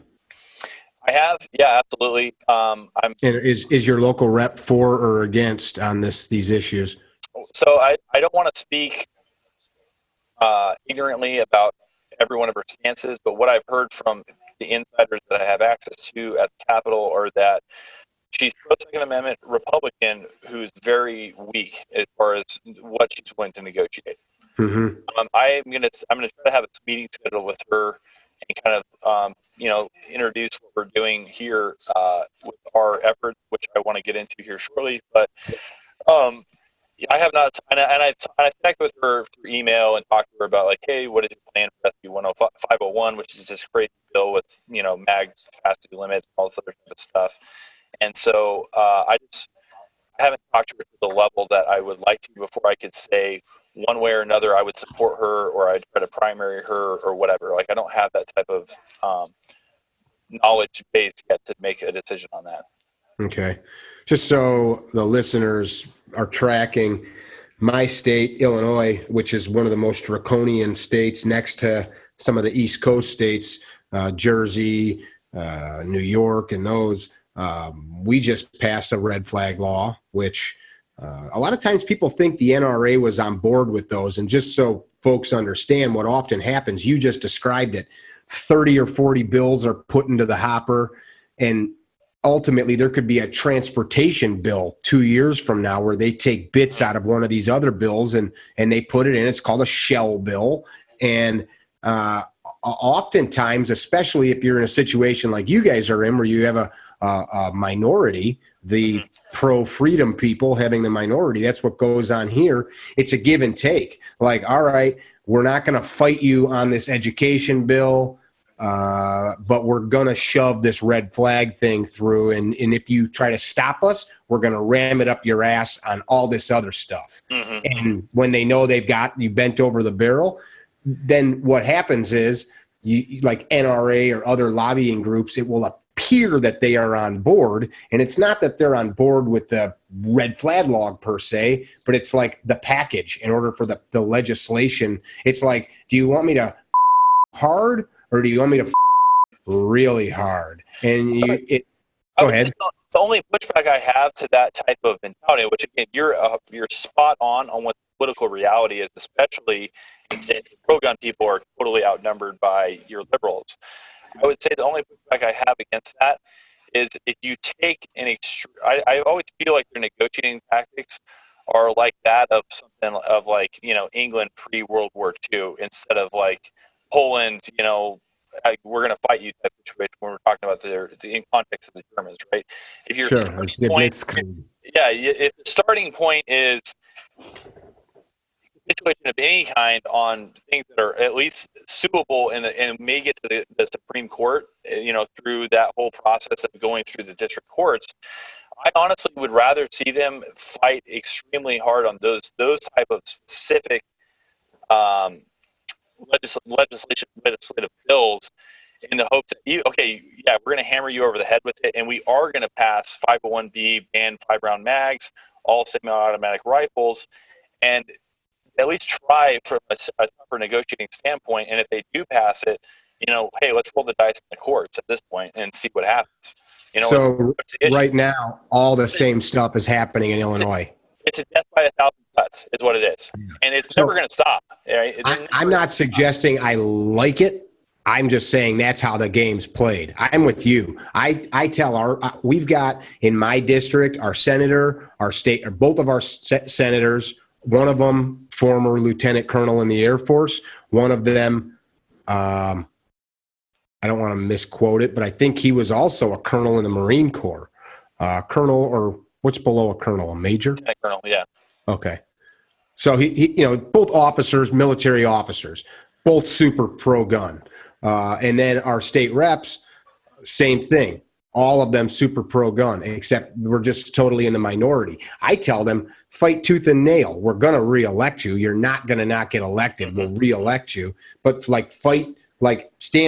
I have, yeah, absolutely. And is your local rep for or against on these issues? So I don't want to speak ignorantly about every one of her stances, but what I've heard from the insiders that I have access to at the Capitol are that she's pro-Second Amendment Republican who's very weak as far as what she's willing to negotiate. Mm-hmm. I'm gonna try to have a meeting scheduled with her and kind of introduce what we're doing here with our efforts, which I want to get into here shortly. But I have not, and I've connected with her through email and talked to her about, like, hey, what is your plan for SB 501, which is this crazy bill with mag capacity limits, all this other type of stuff. And so I haven't talked to her to the level that I would like to before I could say one way or another I would support her or I'd try to primary her or whatever. Like, I don't have that type of knowledge base yet to make a decision on that. Okay. Just so the listeners are tracking, my state, Illinois, which is one of the most draconian states next to some of the East Coast states, Jersey, New York, and those, we just passed a red flag law, which a lot of times people think the NRA was on board with those. And just so folks understand what often happens, you just described it. 30 or 40 bills are put into the hopper, and ultimately there could be a transportation bill 2 years from now where they take bits out of one of these other bills and they put it in. It's called a shell bill. And oftentimes, especially if you're in a situation like you guys are in, where you have a minority, the pro-freedom people having the minority, that's what goes on here. It's a give and take. Like, all right, we're not going to fight you on this education bill, but we're going to shove this red flag thing through. And if you try to stop us, we're going to ram it up your ass on all this other stuff. Mm-hmm. And when they know they've got you bent over the barrel, then what happens is, you, like NRA or other lobbying groups, it will appear that they are on board. And it's not that they're on board with the red flag log per se, but it's like the package in order for the legislation. It's like, do you want me to hard, or do you want me to really hard? And go ahead. The only pushback I have to that type of mentality, which again, you're spot on what the political reality is, especially in states where pro-gun people are totally outnumbered by your liberals. I would say the only pushback I have against that is if you take an I always feel like your negotiating tactics are like that of something of like, England pre-World War II, instead of like Poland, we're going to fight you type of situation when we're talking about the in context of the Germans, right? If you're sure, if the starting point is situation of any kind on things that are at least suable and may get to the Supreme Court, through that whole process of going through the district courts, I honestly would rather see them fight extremely hard on those type of specific legislative bills, in the hopes that we're going to hammer you over the head with it, and we are going to pass 501B, ban 5-round mags, all semi-automatic rifles, and at least try from a tougher negotiating standpoint. And if they do pass it, hey, let's roll the dice in the courts at this point and see what happens. So right now, all the same stuff is happening in Illinois. It's a death by 1,000 cuts is what it is. And it's never going to stop. Right? I'm not suggesting I like it. I'm just saying that's how the game's played. I'm with you. I tell we've got in my district, our senator, our state, or both of our senators, one of them former lieutenant colonel in the Air Force, one of them, I don't want to misquote it, but I think he was also a colonel in the Marine Corps. Colonel, or what's below a colonel, a major? Lieutenant colonel, yeah. Okay. So he both officers, military officers, both super pro-gun. And then our state reps, same thing. All of them super pro-gun, except we're just totally in the minority. I tell them, fight tooth and nail. We're going to reelect you. You're not going to not get elected. We'll reelect you. But stand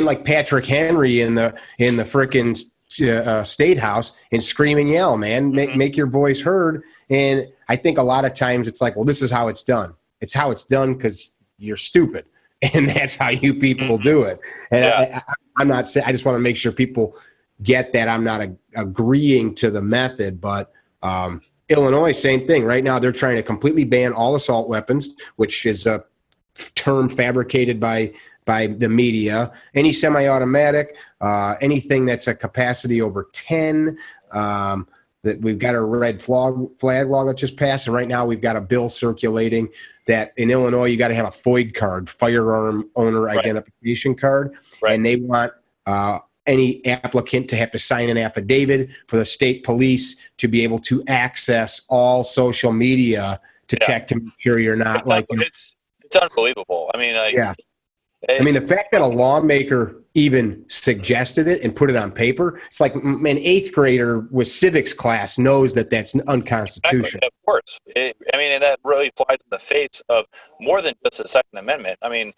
like Patrick Henry in the frickin' state house and scream and yell, man. Make your voice heard. And I think a lot of times it's like, well, this is how it's done. It's how it's done because you're stupid. And that's how you people do it. And I'm not saying, I just want to make sure people get that I'm not agreeing to the method, but Illinois, same thing. Right now, they're trying to completely ban all assault weapons, which is a term fabricated by the media. Any semi-automatic, anything that's a capacity over 10, that we've got a red flag law that just passed, and right now we've got a bill circulating that in Illinois you got to have a FOID card, firearm owner identification card, and they want any applicant to have to sign an affidavit for the state police to be able to access all social media to check to make sure you're not it's unbelievable. I mean, the fact that a lawmaker even suggested it and put it on paper, it's like an 8th grader with civics class knows that that's unconstitutional. Exactly, of course. And that really flies in the face of more than just the Second Amendment. I mean,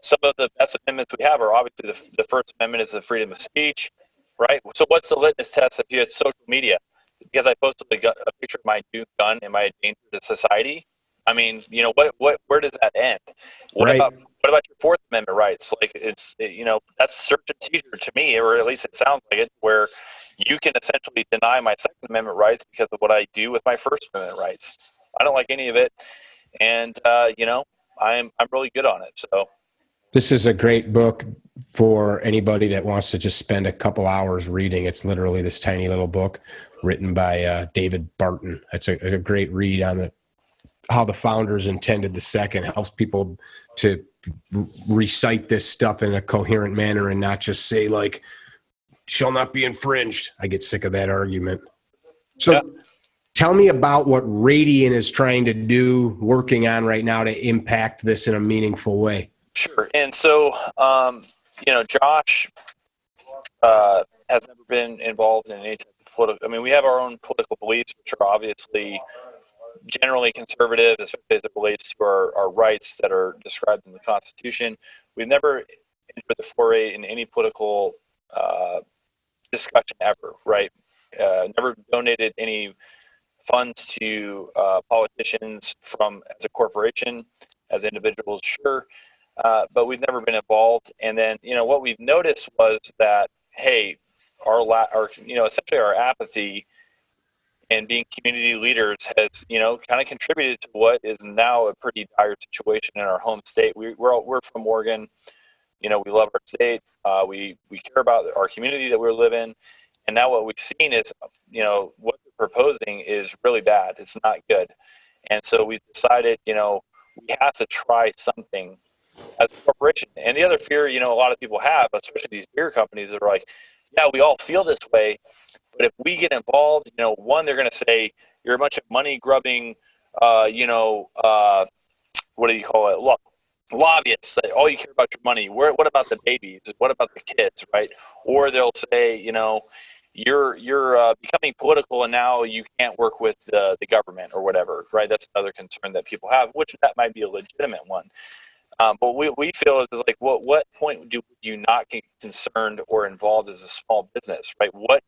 some of the best amendments we have are obviously the First Amendment is the freedom of speech, right? So what's the litmus test if you have social media? Because I posted a picture of my new gun and my danger to society. I mean, where does that end? What about your Fourth Amendment rights? Like that's search and seizure to me, or at least it sounds like it, where you can essentially deny my Second Amendment rights because of what I do with my First Amendment rights. I don't like any of it, and I'm really good on it. So this is a great book for anybody that wants to just spend a couple hours reading. It's literally this tiny little book written by David Barton. It's a great read on how the founders intended the second. Helps people to recite this stuff in a coherent manner and not just say like, shall not be infringed. I get sick of that argument. So tell me about what Radian is trying to do, working on right now to impact this in a meaningful way. Sure. And so, Josh has never been involved in any type of political. I mean, we have our own political beliefs, which are obviously generally conservative, especially as it relates to our rights that are described in the Constitution. We've never entered the foray in any political discussion ever, right? Never donated any funds to politicians as a corporation, as individuals, sure. But we've never been involved. And then, what we've noticed was that, hey, essentially our apathy and being community leaders has, kind of contributed to what is now a pretty dire situation in our home state. We're from Oregon. We love our state. We care about our community that we live in. And now what we've seen is, what they're proposing is really bad. It's not good. And so we've decided, we have to try something as a corporation. And the other fear, a lot of people have, especially these beer companies, that are like, yeah, we all feel this way. But if we get involved, one, they're going to say you're a bunch of money grubbing, what do you call it? Lobbyists that all you care about your money. What about the babies? What about the kids, right? Or they'll say, you're becoming political and now you can't work with the government or whatever, right? That's another concern that people have, which that might be a legitimate one. But we feel is like, what point do you not get concerned or involved as a small business, right? What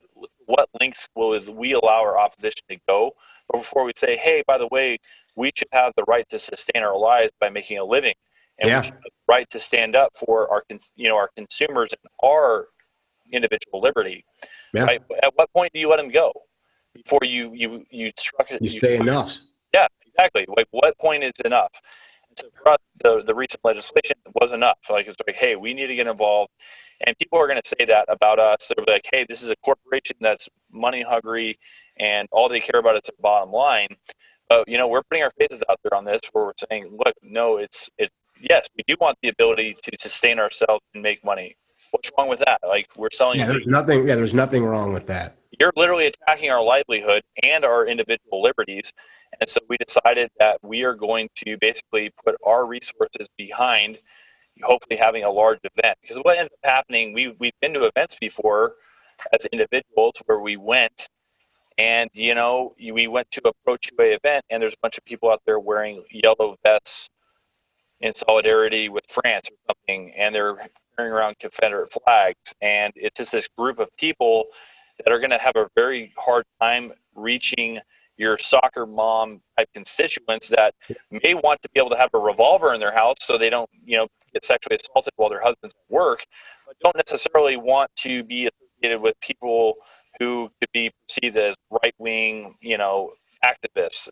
links will we allow our opposition to go before we say, hey, by the way, we should have the right to sustain our lives by making a living, and we should have the right to stand up for our consumers and our individual liberty. Yeah. Right? At what point do you let them go before you struck it? You say enough. Yeah, exactly. Like, what point is enough? And so for us, the recent legislation was enough. Like, it's like, hey, we need to get involved. And people are going to say that about us. They're like, hey, this is a corporation that's money hungry, and all they care about is their bottom line. But we're putting our faces out there on this, where we're saying, look, no, it's yes, we do want the ability to sustain ourselves and make money. What's wrong with that? Like, we're selling. Yeah, there's nothing wrong with that. You're literally attacking our livelihood and our individual liberties. And so we decided that we are going to basically put our resources behind hopefully having a large event. Because what ends up happening, we've been to events before as individuals where we went and, we went to a Pro-2A event and there's a bunch of people out there wearing yellow vests in solidarity with France or something, and they're carrying around Confederate flags. And it's just this group of people that are going to have a very hard time reaching your soccer mom type constituents that may want to be able to have a revolver in their house so they don't, get sexually assaulted while their husband's at work, but don't necessarily want to be associated with people who could be perceived as right-wing, activists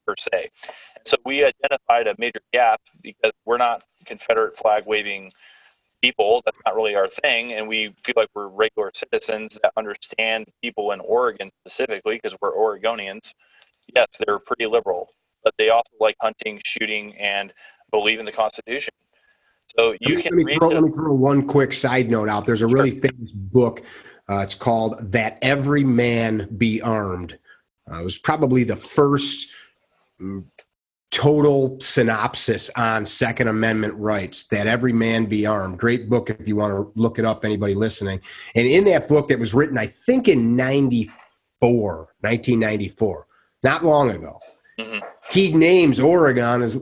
per se. And so we identified a major gap because we're not Confederate flag waving people. That's not really our thing. And we feel like we're regular citizens that understand people in Oregon specifically, because we're Oregonians. Yes, they're pretty liberal, but they also like hunting, shooting, and believe in the Constitution. So let me throw one quick side note out. There's a really famous book. It's called That Every Man Be Armed. It was probably the first total synopsis on Second Amendment rights, That Every Man Be Armed. Great book if you want to look it up, anybody listening. And in that book that was written, I think in 1994, not long ago, he names Oregon as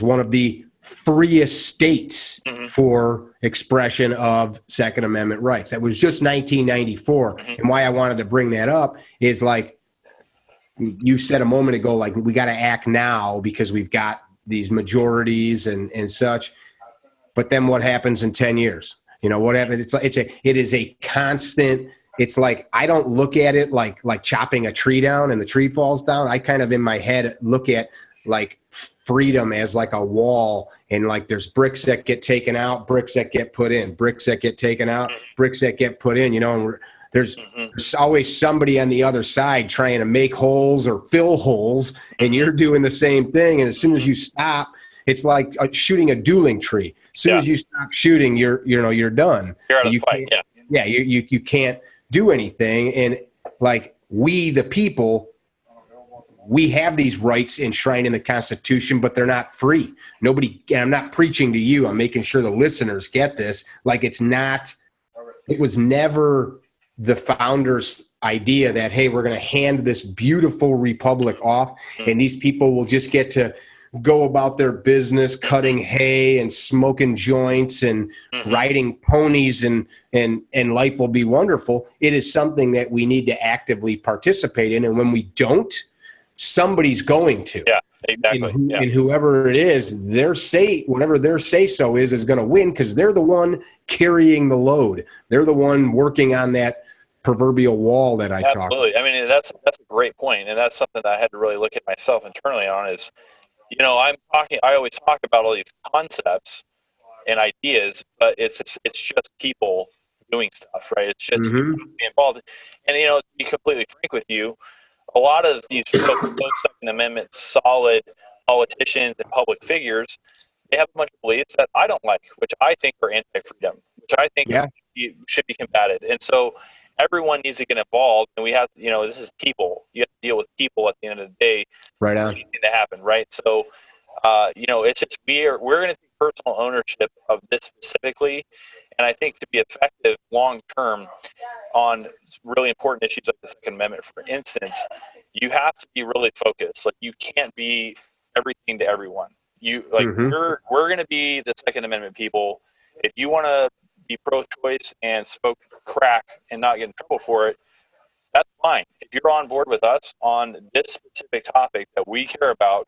one of the freest states for expression of Second Amendment rights. That was just 1994. And why I wanted to bring that up is, like you said a moment ago, like, we got to act now because we've got these majorities and such. But then what happens in 10 years? What happens? It is a constant. It's like, I don't look at it like chopping a tree down and the tree falls down. I kind of in my head look at like freedom as like a wall, and like there's bricks that get taken out, bricks that get put in, bricks that get taken out, bricks that get put in, and there's always somebody on the other side trying to make holes or fill holes, and you're doing the same thing. And as soon as you stop, it's like shooting a dueling tree. As soon as you stop shooting, you're done. You're out of the fight. You can't do anything. And like, we, the people, we have these rights enshrined in the Constitution, but they're not free. Nobody, and I'm not preaching to you, I'm making sure the listeners get this. Like, it was never the founders' idea that, hey, we're going to hand this beautiful republic off and these people will just get to go about their business cutting hay and smoking joints and riding ponies and life will be wonderful. It is something that we need to actively participate in. And when we don't, somebody's going to. Yeah, exactly. And whoever it is, whatever their say-so is going to win, because they're the one carrying the load. They're the one working on that proverbial wall that I talked about. Absolutely. I mean, that's a great point, and that's something that I had to really look at myself internally on is, I always talk about all these concepts and ideas, but it's just people doing stuff, right? It's just people being involved. And, to be completely frank with you, a lot of these post-Second Amendment solid politicians and public figures, they have a bunch of beliefs that I don't like, which I think are anti-freedom, which I think should be combated. And so everyone needs to get involved, and we have, this is people. You have to deal with people at the end of the day. Right on. For anything to happen, right? So it's just we're going to take personal ownership of this specifically, and I think to be effective long term on really important issues like the Second Amendment, for instance, you have to be really focused. Like, you can't be everything to everyone. We're going to be the Second Amendment people. If you want to be pro-choice and smoke crack and not get in trouble for it, that's fine. If you're on board with us on this specific topic that we care about,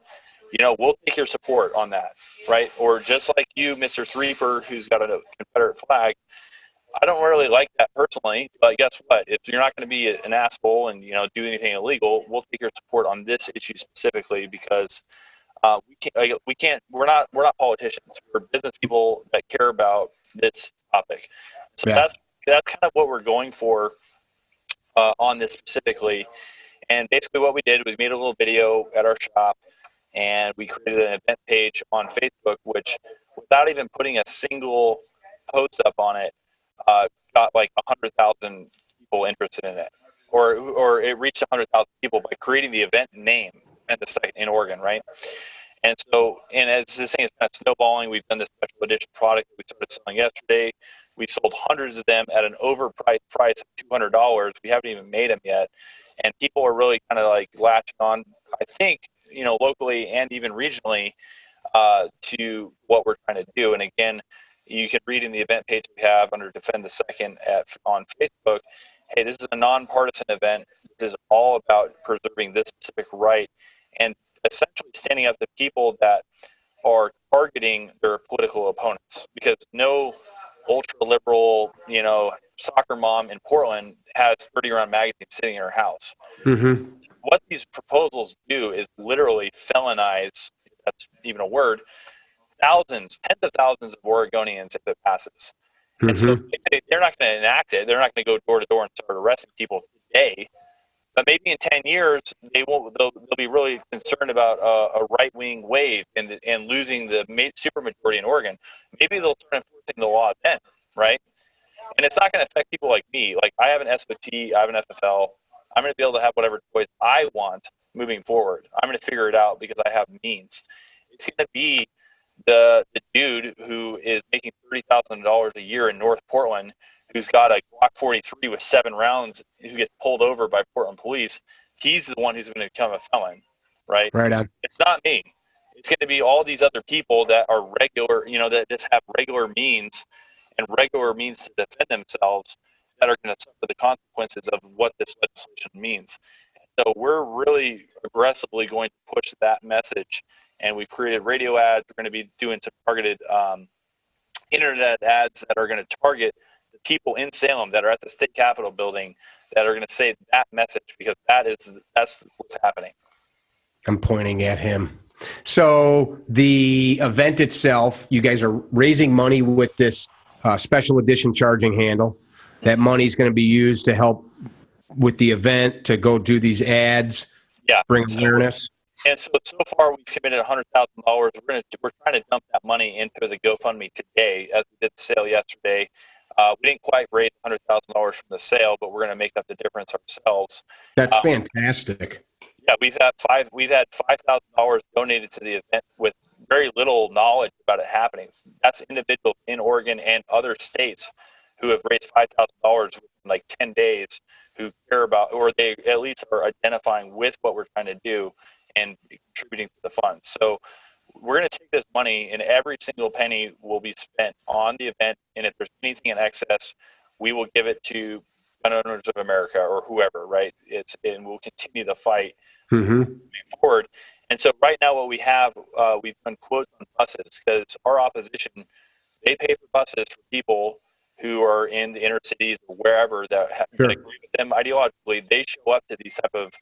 we'll take your support on that, right? Or just like you, Mr. Threeper, who's got a Confederate flag, I don't really like that personally, but guess what? If you're not going to be an asshole and do anything illegal, we'll take your support on this issue specifically, because we're not politicians. We're business people that care about this topic. So that's kind of what we're going for on this specifically. And basically what we did was made a little video at our shop, and we created an event page on Facebook, which, without even putting a single post up on it, got like 100,000 people interested in it, or it reached 100,000 people by creating the event name in Oregon, right? And so, and as this thing is kind of snowballing, we've done this special edition product that we started selling yesterday. We sold hundreds of them at an overpriced price of $200. We haven't even made them yet, and people are really kind of like latching on, I think, locally and even regionally, to what we're trying to do. And again, you can read in the event page we have under Defend the Second on Facebook, hey, this is a nonpartisan event. This is all about preserving this specific right and essentially standing up to people that are targeting their political opponents, because no ultra-liberal, soccer mom in Portland has 30-round magazines sitting in her house. What these proposals do is literally felonize, if that's even a word, tens of thousands of Oregonians if it passes. And so they're not going to enact it. They're not going to go door to door and start arresting people today. But maybe in 10 years, they'll be really concerned about a right-wing wave and losing the supermajority in Oregon. Maybe they'll start enforcing the law then, right? And it's not going to affect people like me. Like, I have an SOT, I have an FFL. I'm going to be able to have whatever choice I want moving forward. I'm going to figure it out because I have means. It's going to be the dude who is making $30,000 a year in North Portland, who's got a Glock 43 with 7 rounds, who gets pulled over by Portland police. He's the one who's going to become a felon, right? Right on. It's not me. It's going to be all these other people that are regular, that just have regular means and regular means to defend themselves, that are going to suffer the consequences of what this legislation means. So we're really aggressively going to push that message, and we've created radio ads. We're going to be doing some targeted internet ads that are going to target the people in Salem that are at the state capitol building, that are going to say that message, because that's what's happening. I'm pointing at him. So the event itself, you guys are raising money with this special edition charging handle. That money is going to be used to help with the event, to go do these ads, bring awareness. And so far we've committed $100,000. We're trying to dump that money into the GoFundMe today, as we did the sale yesterday. We didn't quite raise $100,000 from the sale, but we're going to make up the difference ourselves. That's fantastic. Yeah, we've had $5,000 donated to the event with very little knowledge about it happening. That's individuals in Oregon and other states who have raised $5,000 within like 10 days, who care about, or they at least are identifying with what we're trying to do and contributing to the fund. So we're going to take this money, and every single penny will be spent on the event. And if there's anything in excess, we will give it to Gun Owners of America or whoever, right? And we'll continue the fight moving forward. And so right now what we have, we've done quotes on buses, because our opposition, they pay for buses for people who are in the inner cities or wherever that agree with them ideologically. They show up to these type of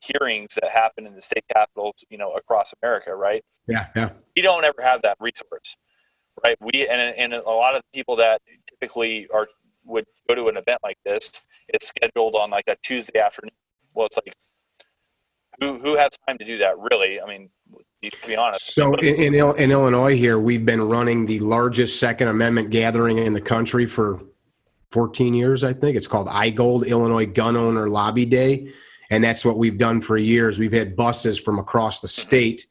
hearings that happen in the state capitals, across America, right? Yeah. We don't ever have that resource, right? And a lot of the people that typically would go to an event like this, it's scheduled on like a Tuesday afternoon. Well, it's like, who has time to do that, really? I mean, to be honest. So in Illinois here, we've been running the largest Second Amendment gathering in the country for 14 years, I think. It's called IGOLD, Illinois Gun Owner Lobby Day. And that's what we've done for years. We've had buses from across the state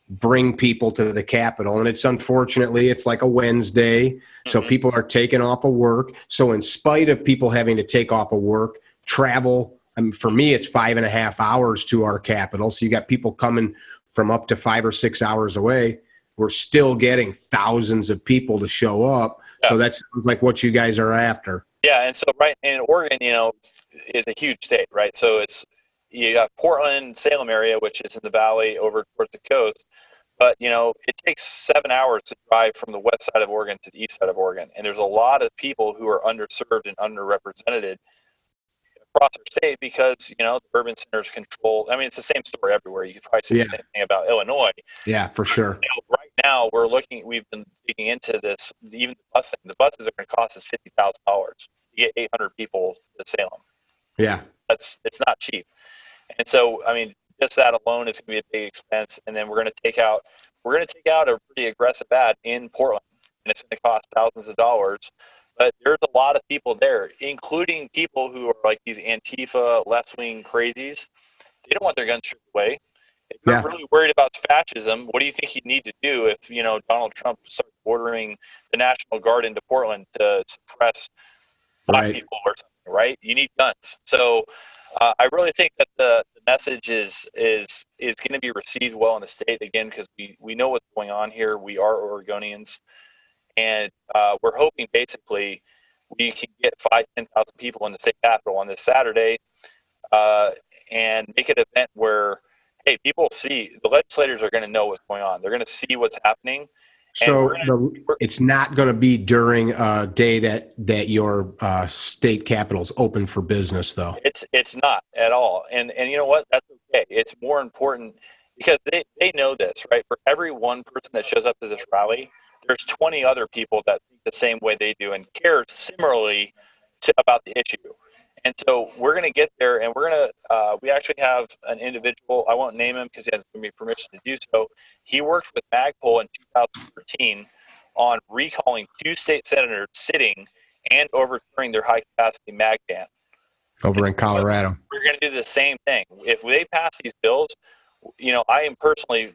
bring people to the Capitol. And it's unfortunately, it's like a Wednesday. So people are taking off of work. So in spite of people having to take off of work, travel, I mean, for me, it's 5.5 hours to our Capitol. So you got people coming from up to 5 or 6 hours away. We're still getting thousands of people to show up. Yeah. So that sounds like what you guys are after. Yeah, and so right in Oregon, is a huge state, right? So you got Portland, Salem area, which is in the valley over towards the coast. But, it takes 7 hours to drive from the west side of Oregon to the east side of Oregon. And there's a lot of people who are underserved and underrepresented across our state because, the urban centers control. I mean, it's the same story everywhere. You could probably say the same thing about Illinois. Yeah, for sure. Right now, we've been digging into this, even the busing. The buses are going to cost us $50,000 to get 800 people to Salem. Yeah. It's not cheap. And so, I mean, just that alone is going to be a big expense. And then we're going to take out a pretty aggressive ad in Portland, and it's going to cost thousands of dollars. But there's a lot of people there, including people who are like these Antifa left-wing crazies. They don't want their guns stripped away. If you're really worried about fascism, what do you think you need to do if, Donald Trump starts ordering the National Guard into Portland to suppress black people or something, right? You need guns. So I really think that the message is going to be received well in the state, again, because we know what's going on here. We are Oregonians. And we're hoping basically we can get 5,000-10,000 people in the state capitol on this Saturday and make an event where, hey, people see, the legislators are going to know what's going on. They're going to see what's happening. So it's not going to be during a day that your state capitol's open for business, though. It's not at all. And you know what? That's okay. It's more important because they know this, right? For every one person that shows up to this rally, there's 20 other people that think the same way they do and care similarly about the issue. And so we're going to get there, and we actually have an individual, I won't name him because he hasn't given me permission to do so. He worked with Magpul in 2013 on recalling 2 state senators sitting and overturning their high-capacity mag ban. Over in Colorado. We're going to do the same thing. If they pass these bills, I am personally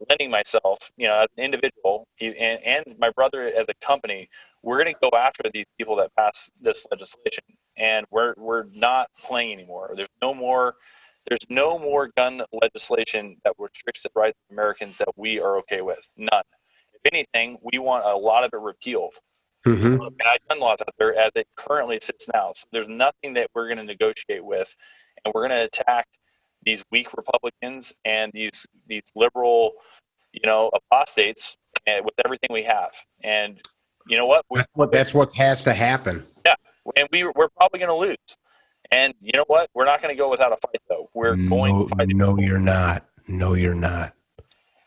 lending myself, as an individual and my brother as a company, we're going to go after these people that pass this legislation, and we're not playing anymore. There's no more gun legislation that restricts the rights of Americans that we are okay with. None. If anything, we want a lot of it repealed. Bad gun laws out there as it currently sits now. So there's nothing that we're going to negotiate with, and we're going to attack these weak Republicans and these liberal, apostates, and with everything we have. And you know what? That's what has to happen. Yeah, and we're probably going to lose. And you know what? We're not going to go without a fight, though. We're going to fight. No, you're not. No, you're not.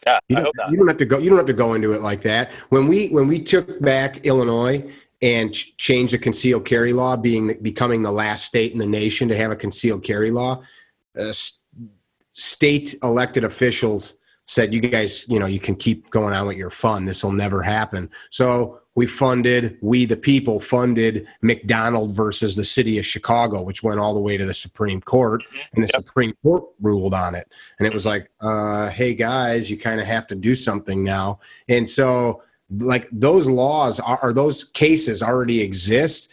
Yeah, I hope not. You don't have to go. You don't have to go into it like that. When we took back Illinois and changed the concealed carry law, becoming the last state in the nation to have a concealed carry law, state elected officials said, you guys, you can keep going on with your fun. This will never happen. So we the people funded McDonald versus the city of Chicago, which went all the way to the Supreme Court, and the Supreme Court ruled on it. And it was like, hey guys, you kind of have to do something now. And so like those laws or those cases already exist.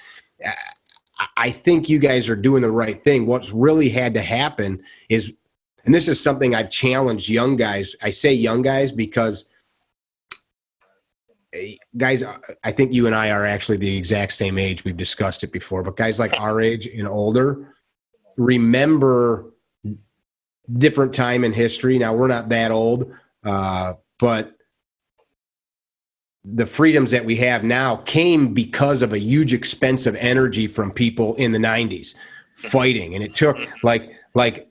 I think you guys are doing the right thing. What's really had to happen is, and this is something I've challenged young guys. I say young guys because, guys, I think you and I are actually the exact same age. We've discussed it before, but guys like our age and older remember different time in history. Now, we're not that old, but the freedoms that we have now came because of a huge expense of energy from people in the 90s fighting. And it took like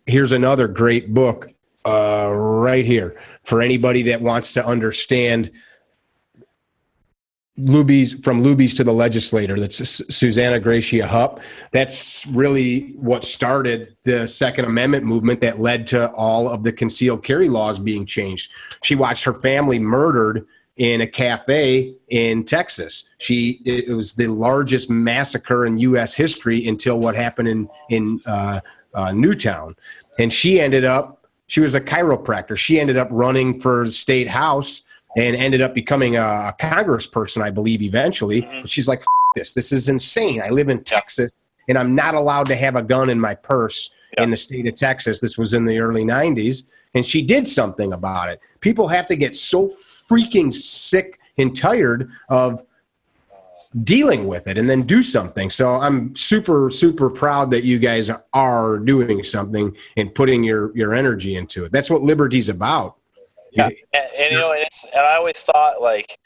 here's another great book right here for anybody that wants to understand from Luby's to the legislator. That's Susanna Gracia Hupp. That's really what started the Second Amendment movement that led to all of the concealed carry laws being changed. She watched her family murdered in a cafe in Texas. It was the largest massacre in U.S. history until what happened in Newtown. And she ended up She was a chiropractor. She ended up running for the state house and ended up becoming a congressperson, I believe, eventually. But she's like, F this is insane. I live in Texas, and I'm not allowed to have a gun in my purse in the state of Texas. This was in the early 90s, and she did something about it. People have to get so freaking sick and tired of dealing with it and then do something. So I'm super, super proud that you guys are doing something and putting your energy into it. That's what liberty's about. Yeah, and you know, and I always thought, like,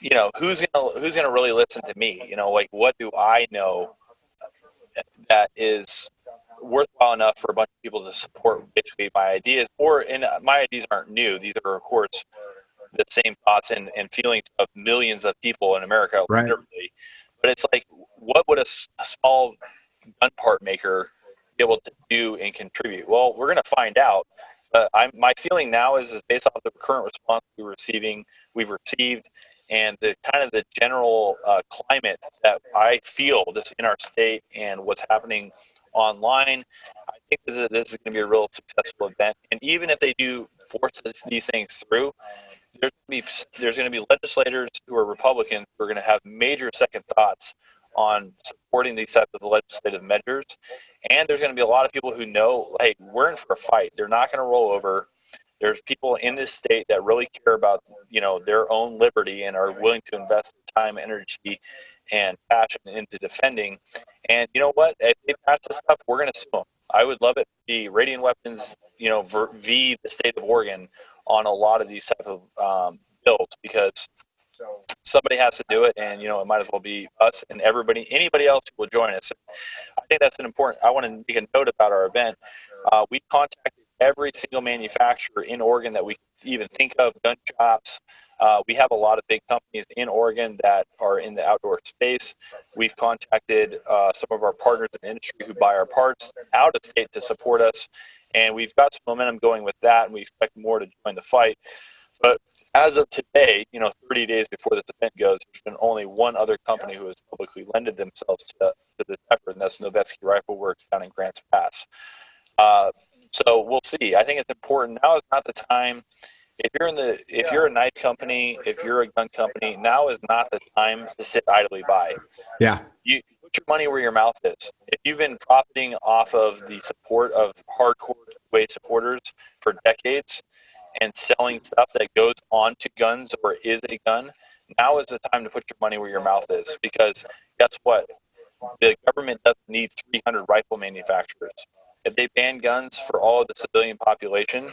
you know, who's gonna really listen to me? You know, like, what do I know that is worthwhile enough for a bunch of people to support basically my ideas? And my ideas aren't new; these are, of course, the same thoughts and feelings of millions of people in America, literally. But it's like, what would a small gun part maker be able to do and contribute? Well, we're going to find out. My feeling now is based off the current response we've received, and the kind of the general climate that I feel this in our state and what's happening online. I think this is going to be a real successful event. And even if they do force these things through, there's going to be legislators who are Republicans who are going to have major second thoughts on supporting these types of legislative measures. And there's going to be a lot of people who know, hey, we're in for a fight. They're not going to roll over. There's people in this state that really care about, you know, their own liberty and are willing to invest time, energy, and passion into defending. And you know what? If they pass this stuff, we're going to sue them. I would love it to be Radian Weapons, you know, v. the state of Oregon on a lot of these type of bills, because somebody has to do it, and you know, it might as well be us and anybody else who will join us. I think that's an important. I want to make a note about our event. We contacted every single manufacturer in Oregon that we could even think of, gun shops. We have a lot of big companies in Oregon that are in the outdoor space. We've contacted some of our partners in the industry who buy our parts out of state to support us, and we've got some momentum going with that, and we expect more to join the fight. But as of today, you know, 30 days before this event goes, there's been only one other company who has publicly lended themselves to this effort, and that's Novetzke Rifle Works down in Grants Pass. So we'll see. I think it's important. Now is not the time. If you're a knife company, if you're a gun company, now is not the time to sit idly by. Yeah. You put your money where your mouth is. If you've been profiting off of the support of hardcore way supporters for decades and selling stuff that goes onto guns or is a gun, now is the time to put your money where your mouth is, because guess what? The government doesn't need 300 rifle manufacturers. If they ban guns for all of the civilian population,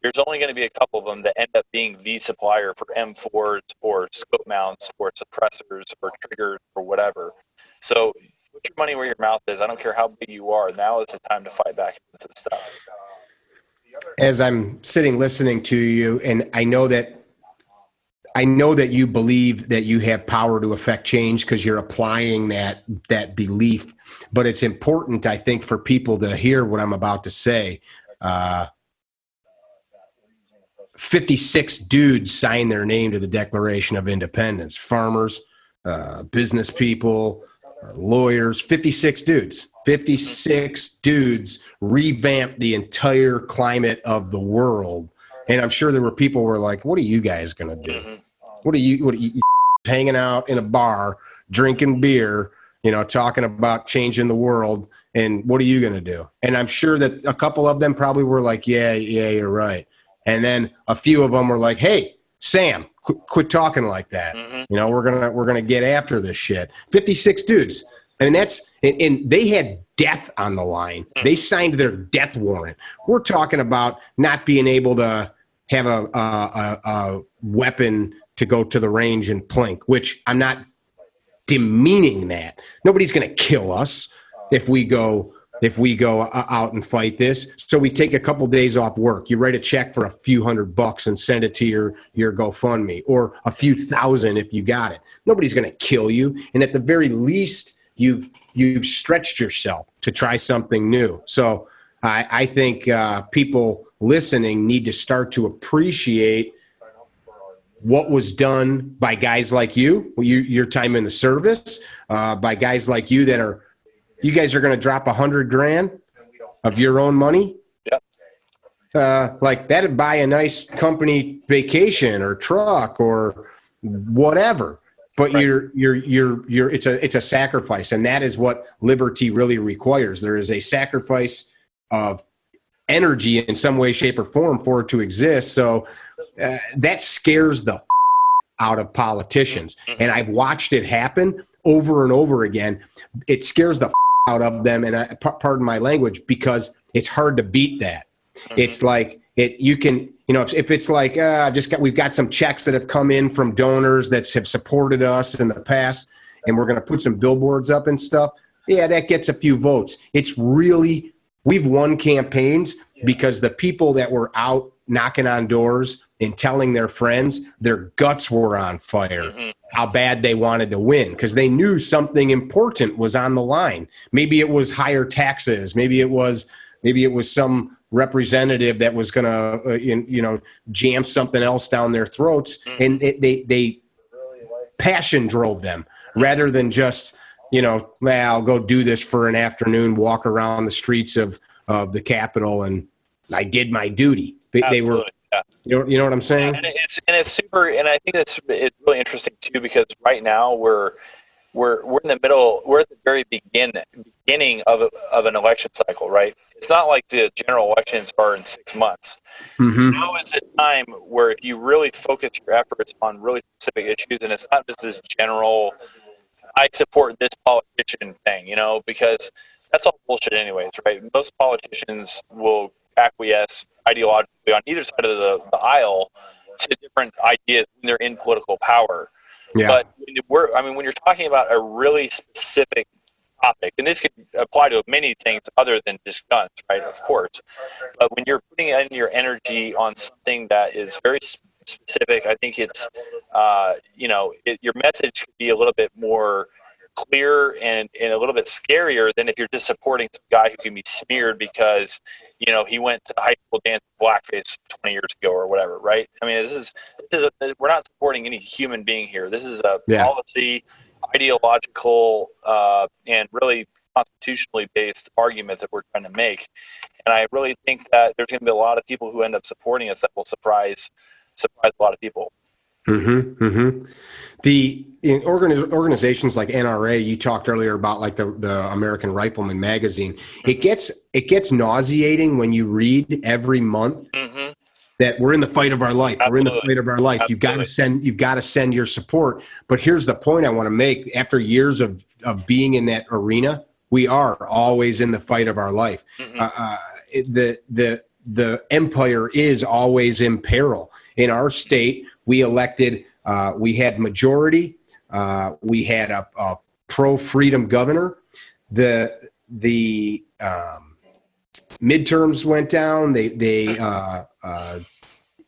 there's only going to be a couple of them that end up being the supplier for M4s or scope mounts or suppressors or triggers or whatever. So put your money where your mouth is. I don't care how big you are. Now is the time to fight back against this stuff. As I'm sitting listening to you, and I know that you believe that you have power to affect change because you're applying that belief, but it's important, I think, for people to hear what I'm about to say. 56 dudes signed their name to the Declaration of Independence. Farmers, business people, lawyers, 56 dudes. 56 dudes revamped the entire climate of the world. And I'm sure there were people who were like, what are you guys going to do? What are you hanging out in a bar, drinking beer, you know, talking about changing the world, and what are you going to do? And I'm sure that a couple of them probably were like, yeah, you're right. And then a few of them were like, hey, Sam, quit talking like that. You know, we're going to get after this shit. 56 dudes. And and they had death on the line. They signed their death warrant. We're talking about not being able to have a weapon to go to the range and plink, which I'm not demeaning that. Nobody's going to kill us if we go out and fight this. So we take a couple days off work. You write a check for a few $100 and send it to your GoFundMe, or a few thousand if you got it. Nobody's going to kill you. And at the very least, you've stretched yourself to try something new. So I think people listening need to start to appreciate what was done by guys like you, your time in the service, by guys like you you guys are going to drop $100,000 of your own money. Yeah. like that'd buy a nice company vacation or truck or whatever. But Right. it's a sacrifice, and that is what liberty really requires. There is a sacrifice of energy in some way, shape, or form for it to exist. So that scares the out of politicians, and I've watched it happen over and over again. It scares the out of them, and pardon my language, because it's hard to beat that. It's like you can, if it's like we've got some checks that have come in from donors that have supported us in the past, and we're going to put some billboards up and stuff. Yeah, that gets a few votes. It's really, we've won campaigns because the people that were out knocking on doors and telling their friends, their guts were on fire, how bad they wanted to win, because they knew something important was on the line. Maybe it was higher taxes. Maybe it was some representative that was going to, jam something else down their throats. And they passion drove them rather than just, I'll go do this for an afternoon, walk around the streets of the Capitol, and I did my duty. They were, you know what I'm saying? And it's super, and I think it's really interesting too, because right now we're in the middle, we're at the very beginning of an election cycle, right? It's not like the general elections are in 6 months. Now is the time where if you really focus your efforts on really specific issues, and it's not just this general, I support this politician thing, because that's all bullshit anyways, right? Most politicians will acquiesce ideologically on either side of the aisle to different ideas when they're in political power. Yeah. But when you're talking about a really specific topic, and this could apply to many things other than just guns, right? Of course. But when you're putting in your energy on something that is very specific, I think it's, your message could be a little bit more clear and a little bit scarier than if you're just supporting some guy who can be smeared because, he went to high school dance blackface 20 years ago or whatever, right? I mean, we're not supporting any human being here. This is a policy, ideological, and really constitutionally based argument that we're trying to make. And I really think that there's going to be a lot of people who end up supporting us that will surprise a lot of people. The organizations like NRA, you talked earlier about like the American Rifleman magazine. It gets nauseating when you read every month that we're in the fight of our life. Absolutely. We're in the fight of our life. Absolutely. You've got to send your support. But here's the point I want to make. After years of being in that arena, we are always in the fight of our life. The empire is always in peril. In our state, we elected, we had majority, we had a pro-freedom governor. The midterms went down.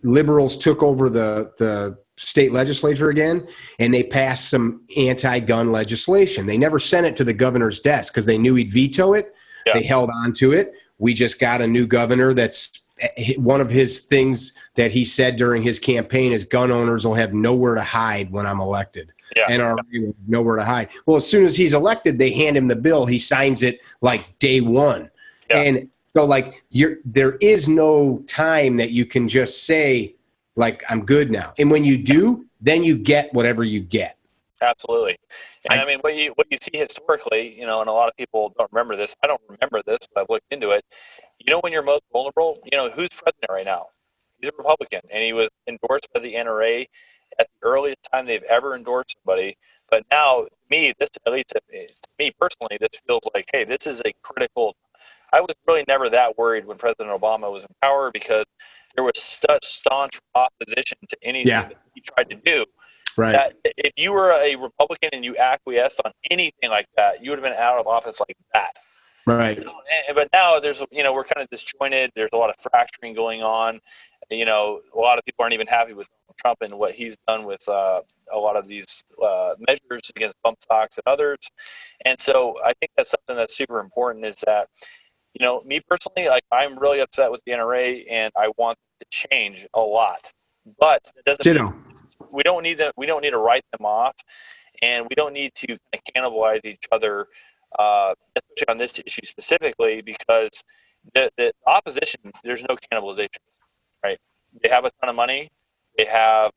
Liberals took over the state legislature again, and they passed some anti-gun legislation. They never sent it to the governor's desk because they knew he'd veto it. Yeah. They held on to it. We just got a new governor that's one of his things that he said during his campaign is gun owners will have nowhere to hide when I'm elected. Yeah. NRA will have nowhere to hide. Well, as soon as he's elected, they hand him the bill. He signs it like day one. Yeah. And so like there is no time that you can just say like, I'm good now. And when you do, then you get whatever you get. Absolutely. And I mean, what you see historically, and a lot of people don't remember this. I don't remember this, but I've looked into it. When you're most vulnerable, who's president right now? He's a Republican, and he was endorsed by the NRA at the earliest time they've ever endorsed somebody. But now, at least to me personally, this feels like, hey, this is a critical. I was really never that worried when President Obama was in power because there was such staunch opposition to anything that he tried to do. Right. That if you were a Republican and you acquiesced on anything like that, you would have been out of office like that. Right. But now there's, we're kind of disjointed. There's a lot of fracturing going on. A lot of people aren't even happy with Trump and what he's done with a lot of these measures against bump stocks and others. And so I think that's something that's super important is that, me personally, like I'm really upset with the NRA and I want to change a lot. But it doesn't mean we don't need to write them off, and we don't need to kind of cannibalize each other, especially on this issue specifically, because the opposition, there's no cannibalization, right? They have a ton of money. They have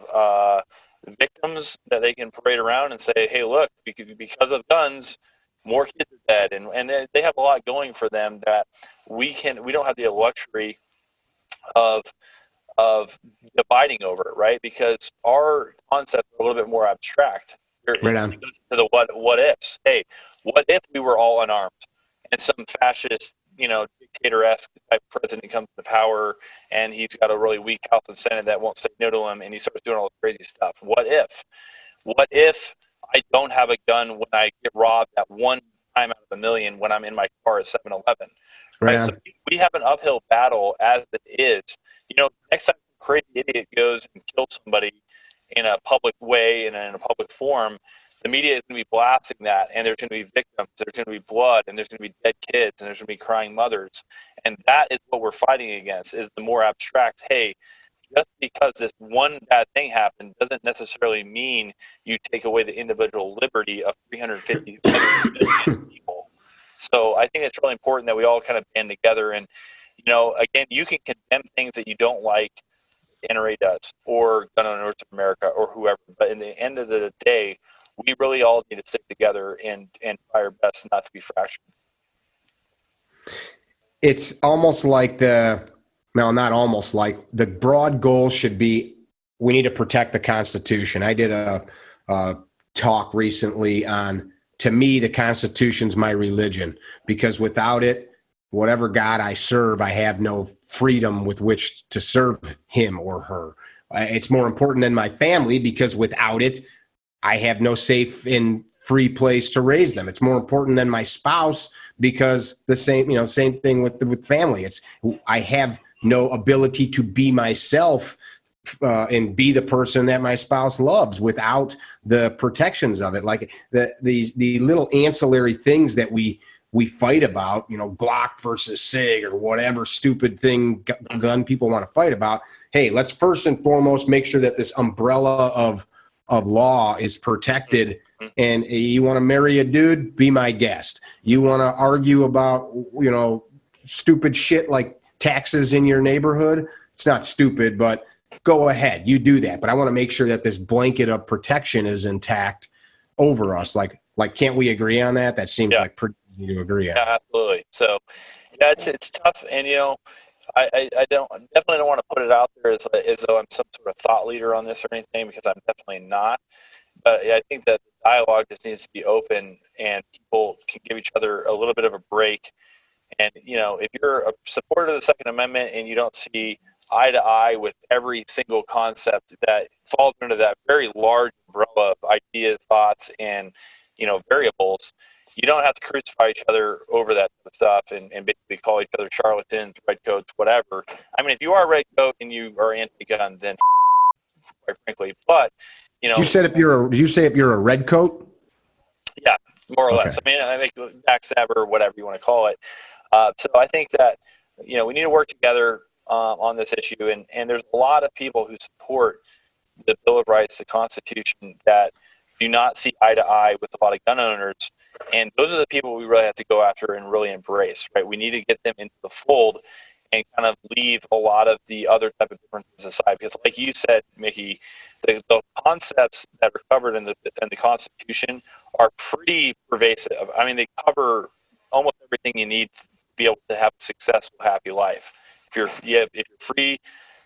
victims that they can parade around and say, hey, look, because of guns, more kids are dead. And they have a lot going for them that we don't have the luxury of dividing over it, right? Because our concepts are a little bit more abstract. Right on. It goes to the what ifs. Hey, what if we were all unarmed and some fascist, dictator-esque type president comes to power and he's got a really weak House and Senate that won't say no to him and he starts doing all this crazy stuff? What if? What if I don't have a gun when I get robbed that one time out of a million when I'm in my car at 7-Eleven? Right. So we have an uphill battle as it is. Next time a crazy idiot goes and kills somebody in a public way and in a public forum, the media is going to be blasting that, and there's going to be victims, there's going to be blood, and there's going to be dead kids, and there's going to be crying mothers. And that is what we're fighting against, is the more abstract, hey, just because this one bad thing happened doesn't necessarily mean you take away the individual liberty of 350 million people. So I think it's really important that we all kind of band together. And, again, you can condemn things that you don't like NRA does, or Gun Owners of America, or whoever. But in the end of the day, we really all need to stick together and try our best not to be fractured. It's almost like not almost like, the broad goal should be, we need to protect the Constitution. I did a talk recently on, to me, the Constitution's my religion, because without it, whatever God I serve, I have no freedom with which to serve him or her. It's more important than my family, because without it, I have no safe and free place to raise them. It's more important than my spouse, because the same thing with family. I have no ability to be myself and be the person that my spouse loves without the protections of it. Like the little ancillary things that we fight about, Glock versus SIG or whatever stupid thing gun people want to fight about. Hey, let's first and foremost make sure that this umbrella of law is protected. And you want to marry a dude, be my guest. You want to argue about, stupid shit like taxes in your neighborhood. It's not stupid, but go ahead, you do that. But I want to make sure that this blanket of protection is intact over us. Like, can't we agree on that? That seems like pretty easy to agree on. Yeah, absolutely. So, it's tough, and I definitely don't want to put it out there as though I'm some sort of thought leader on this or anything, because I'm definitely not. But I think that the dialogue just needs to be open, and people can give each other a little bit of a break. And if you're a supporter of the Second Amendment and you don't see eye to eye with every single concept that falls under that very large umbrella of ideas, thoughts, and variables, you don't have to crucify each other over that stuff and basically call each other charlatans, redcoats, whatever. I mean, if you are a redcoat and you are anti-gun, then quite frankly. But did you say if you're a redcoat? Yeah, more or less. I mean, I make backstabber or whatever you want to call it. So I think that we need to work together on this issue, and there's a lot of people who support the Bill of Rights, the Constitution, that do not see eye to eye with a lot of gun owners, and those are the people we really have to go after and really embrace, right? We need to get them into the fold and kind of leave a lot of the other type of differences aside, because like you said, Mickey, the concepts that are covered in the Constitution are pretty pervasive. I mean, they cover almost everything you need to be able to have a successful, happy life. If you're free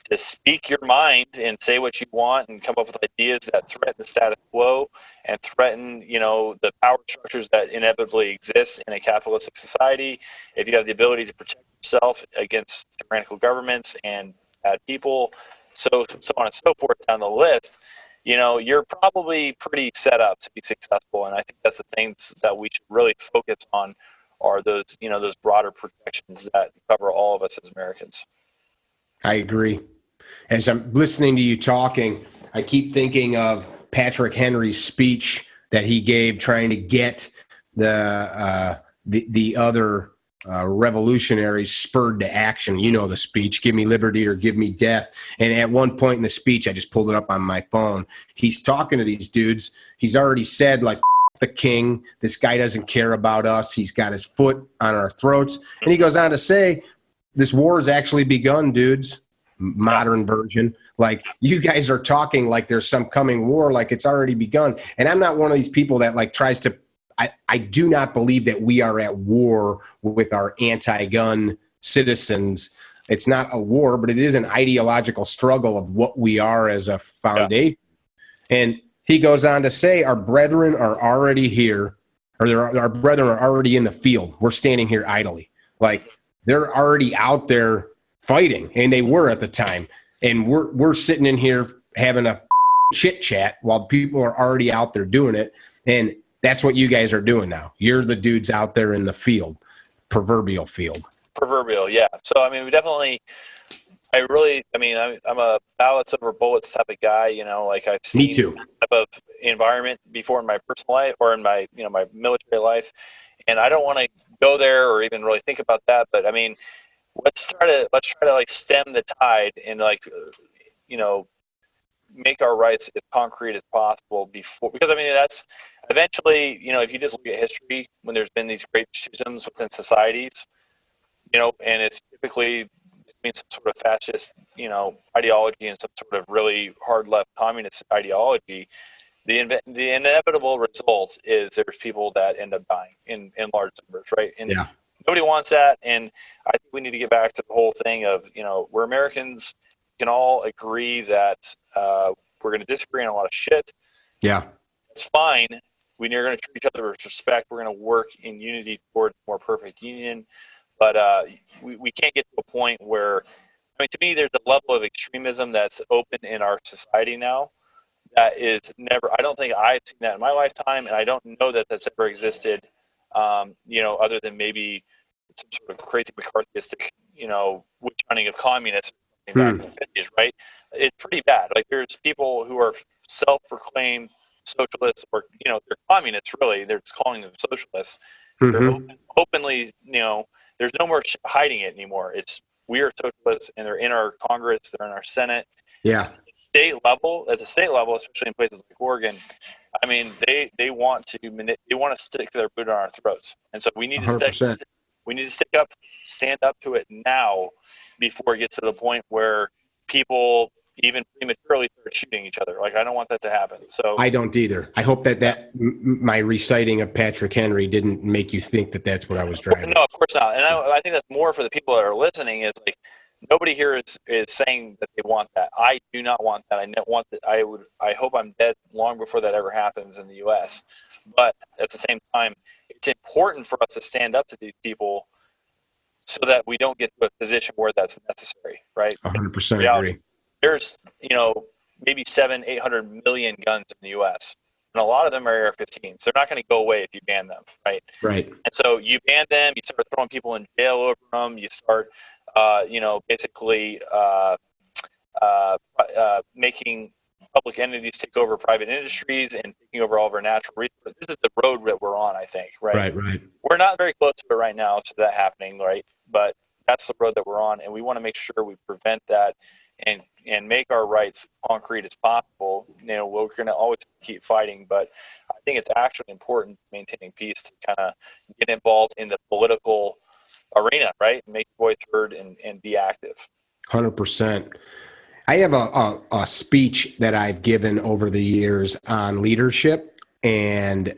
to speak your mind and say what you want and come up with ideas that threaten the status quo and threaten, the power structures that inevitably exist in a capitalistic society, if you have the ability to protect yourself against tyrannical governments and bad people, so on and so forth down the list, you're probably pretty set up to be successful. And I think that's the things that we should really focus on, are those, those broader protections that cover all of us as Americans. I agree. As I'm listening to you talking, I keep thinking of Patrick Henry's speech that he gave trying to get the other revolutionaries spurred to action. The speech, give me liberty or give me death. And at one point in the speech, I just pulled it up on my phone. He's talking to these dudes. He's already said, like, the king, this guy doesn't care about us. He's got his foot on our throats. And he goes on to say, this war has actually begun, dudes. Modern version. Like, you guys are talking like there's some coming war, like it's already begun. And I'm not one of these people that like tries to, I do not believe that we are at war with our anti-gun citizens. It's not a war, but it is an ideological struggle of what we are as a foundation. Yeah. And he goes on to say, our brethren are already here, or our brethren are already in the field. We're standing here idly. Like, they're already out there fighting, and they were at the time. And we're sitting in here having a chit chat while people are already out there doing it. And that's what you guys are doing now. You're the dudes out there in the field, proverbial field. Proverbial, yeah. So, I mean, we definitely, I'm a ballots over bullets type of guy, you know, like I've seen Me too. that type of environment before in my personal life or in my, you know, my military life. And I don't want to go there or even really think about that. But I mean, let's try to like stem the tide and like, you know, make our rights as concrete as possible before, because I mean, that's eventually, you know, if you just look at history, when there's been these great schisms within societies, you know, and it's typically between some sort of fascist, you know, ideology and some sort of really hard left communist ideology, the inevitable result is there's people that end up dying in large numbers, right? And yeah. Nobody wants that. And I think we need to get back to the whole thing of, you know, we're Americans, can all agree that we're going to disagree on a lot of shit. Yeah. It's fine. We're going to treat each other with respect. We're going to work in unity toward a more perfect union. But we can't get to a point where, I mean, to me, there's a level of extremism that's open in our society now that is never, I don't think I've seen that in my lifetime, and I don't know that that's ever existed, you know, other than maybe some sort of crazy McCarthyistic, you know, witch hunting of communists back in the 50s, right? It's pretty bad. Like, there's people who are self-proclaimed socialists, or, you know, they're communists, really. They're just calling them socialists. They're openly, you know, there's no more hiding it anymore. It's, we are socialists, and they're in our Congress, they're in our Senate. Yeah. At the state level, especially in places like Oregon, I mean, they want to stick their boot on our throats, and so we need to stand up to it now, before it gets to the point where people even prematurely start shooting each other. Like, I don't want that to happen. So I don't either. I hope that my reciting of Patrick Henry didn't make you think that that's what I was driving. No, of course not. And I think that's more for the people that are listening. Is like, nobody here is saying that they want that. I do not want that. I hope I'm dead long before that ever happens in the U.S. But at the same time, it's important for us to stand up to these people so that we don't get to a position where that's necessary, right? 100% agree. There's, you know, maybe 700-800 million guns in the U.S., and a lot of them are AR-15s. They're not going to go away if you ban them, right? Right. And so you ban them, you start throwing people in jail over them, you start, you know, basically making public entities take over private industries and taking over all of our natural resources. This is the road that we're on, I think, right? Right. We're not very close to it right now, to that happening, right? But that's the road that we're on, and we want to make sure we prevent that and make our rights concrete as possible. You know, we're going to always keep fighting, but I think it's actually important, maintaining peace, to kind of get involved in the political arena, right? Make your voice heard and be active. 100%. I have a speech that I've given over the years on leadership, and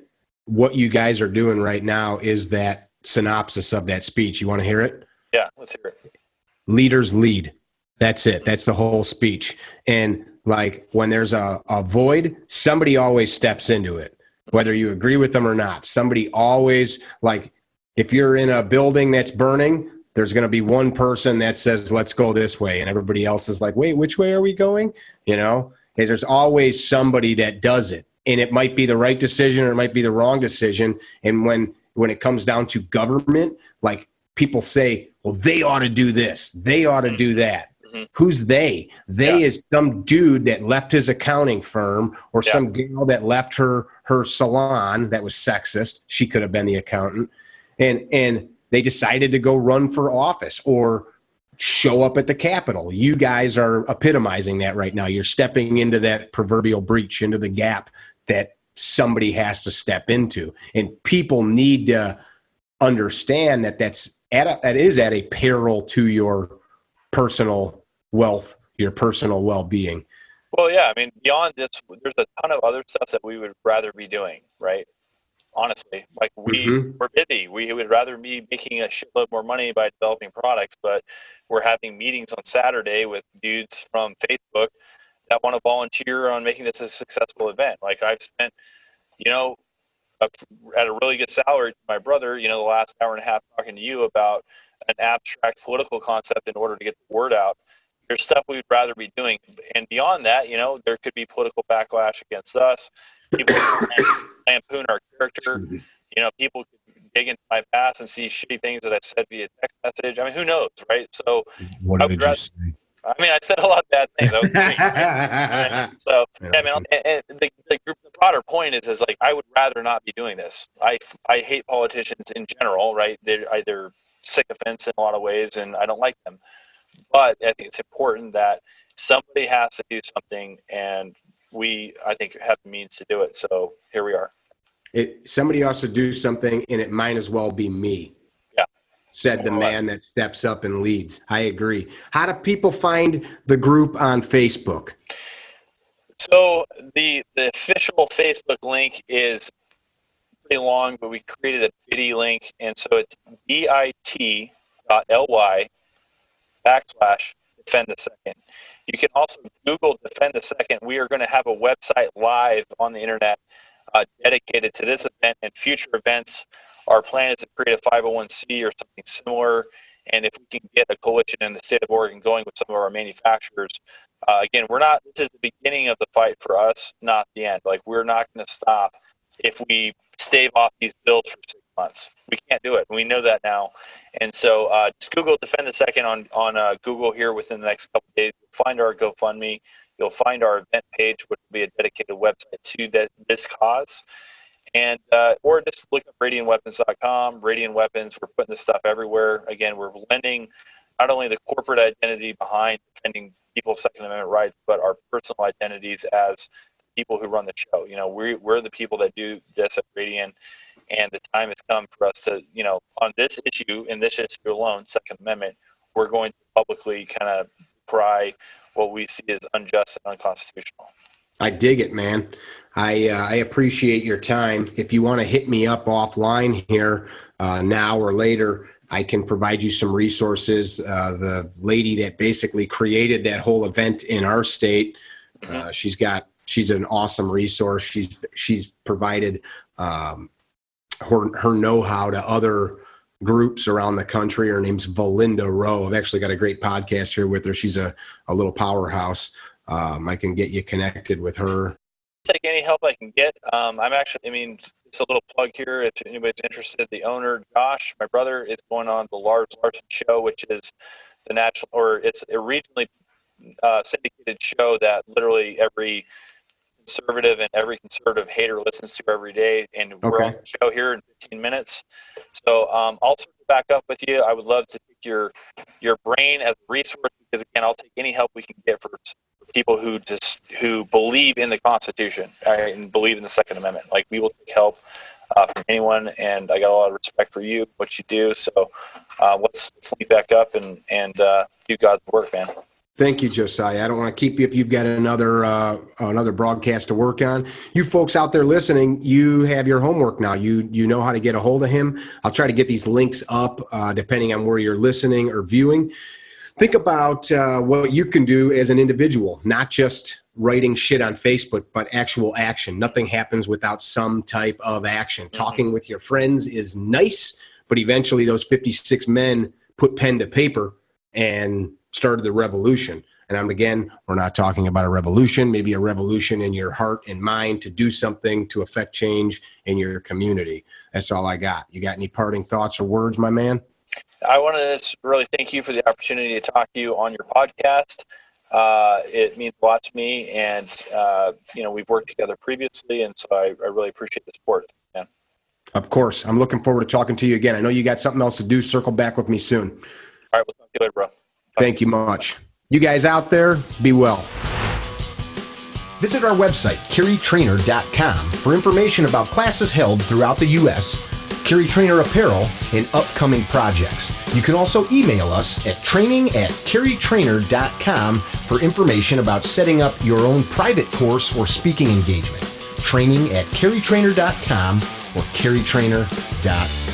what you guys are doing right now is that synopsis of that speech. You want to hear it? Yeah, let's hear it. Leaders lead. That's it. That's the whole speech. And like, when there's a void, somebody always steps into it, whether you agree with them or not. Somebody always, like, if you're in a building that's burning, there's going to be one person that says, let's go this way. And everybody else is like, wait, which way are we going? You know, and there's always somebody that does it, and it might be the right decision or it might be the wrong decision. And when it comes down to government, like, people say, well, they ought to do this, they ought to do that. Who's they? They is some dude that left his accounting firm, or some girl that left her salon that was sexist. She could have been the accountant. And they decided to go run for office or show up at the Capitol. You guys are epitomizing that right now. You're stepping into that proverbial breach, into the gap that somebody has to step into. And people need to understand that that's that is at a peril to your personal wealth, your personal well-being. Well, yeah, I mean, beyond this, there's a ton of other stuff that we would rather be doing, right? Honestly, like we're busy. We would rather be making a shitload more money by developing products, but we're having meetings on Saturday with dudes from Facebook that want to volunteer on making this a successful event. Like I've spent, at a really good salary to my brother, the last hour and a half talking to you about an abstract political concept in order to get the word out. There's stuff we'd rather be doing. And beyond that, there could be political backlash against us. People lampoon our character. People could dig into my past and see shitty things that I said via text message. I mean, who knows, right? So what did you say? I mean, I said a lot of bad things. That was great, right? So, and the broader point is like, I would rather not be doing this. I hate politicians in general, right? They're either sycophants in a lot of ways, and I don't like them. But I think it's important that somebody has to do something, and I think, have the means to do it. So here we are. Somebody has to do something, and it might as well be me. Yeah. Said the man that steps up and leads. I agree. How do people find the group on Facebook? So the official Facebook link is pretty long, but we created a bit.ly link, and so it's bit.ly/Defend the Second. You can also Google Defend the Second. We are going to have a website live on the internet dedicated to this event and future events. Our plan is to create a 501c or something similar, and if we can get a coalition in the state of Oregon going with some of our manufacturers, again, this is the beginning of the fight for us, not the end. Like, we're not going to stop if we stave off these bills for 6 months. We can't do it. We know that now. And so just Google Defend the Second on Google here within the next couple of days. You'll find our GoFundMe. You'll find our event page, which will be a dedicated website to this cause. And or just look up RadianWeapons.com. Radian Weapons, we're putting this stuff everywhere. Again, we're lending not only the corporate identity behind defending people's Second Amendment rights, but our personal identities as people who run the show. We're the people that do this at Radian, and the time has come for us to, on this issue, in this issue alone, Second Amendment, we're going to publicly kind of cry what we see as unjust and unconstitutional. I dig it, man. I appreciate your time. If you want to hit me up offline here now or later, I can provide you some resources. The lady that basically created that whole event in our state, she's an awesome resource. She's provided her know-how to other groups around the country. Her name's Valinda Rowe. I've actually got a great podcast here with her. She's a little powerhouse. I can get you connected with her. Take any help I can get. It's a little plug here. If anybody's interested, the owner, Josh, my brother, is going on the Lars Larson show, which is the national, or it's a regionally syndicated show that literally every conservative and every conservative hater listens to every day. And we're on the show here in 15 minutes. So I'll circle back up with you. I would love to take your brain as a resource, because again, I'll take any help we can get for people who believe in the Constitution and believe in the Second Amendment. Like, we will take help from anyone, and I got a lot of respect for you, what you do. So let's link back up and do God's work, man. Thank you, Josiah. I don't want to keep you if you've got another broadcast to work on. You folks out there listening, you have your homework now. You know how to get a hold of him. I'll try to get these links up depending on where you're listening or viewing. Think about what you can do as an individual, not just writing shit on Facebook, but actual action. Nothing happens without some type of action. Talking with your friends is nice, but eventually those 56 men put pen to paper and started the revolution. And again, we're not talking about a revolution, maybe a revolution in your heart and mind to do something to affect change in your community. That's all I got. You got any parting thoughts or words, my man? I want to really thank you for the opportunity to talk to you on your podcast. It means a lot to me, and we've worked together previously, and so I really appreciate the support, man. Of course. I'm looking forward to talking to you again. I know you got something else to do. Circle back with me soon. All right, we'll talk to you later, bro. Bye. Thank you much. You guys out there, be well. Visit our website, CarryTrainer.com, for information about classes held throughout the U.S., CarryTrainer apparel, and upcoming projects. You can also email us at training@CarryTrainer.com for information about setting up your own private course or speaking engagement. Training@CarryTrainer.com or CarryTrainer.com.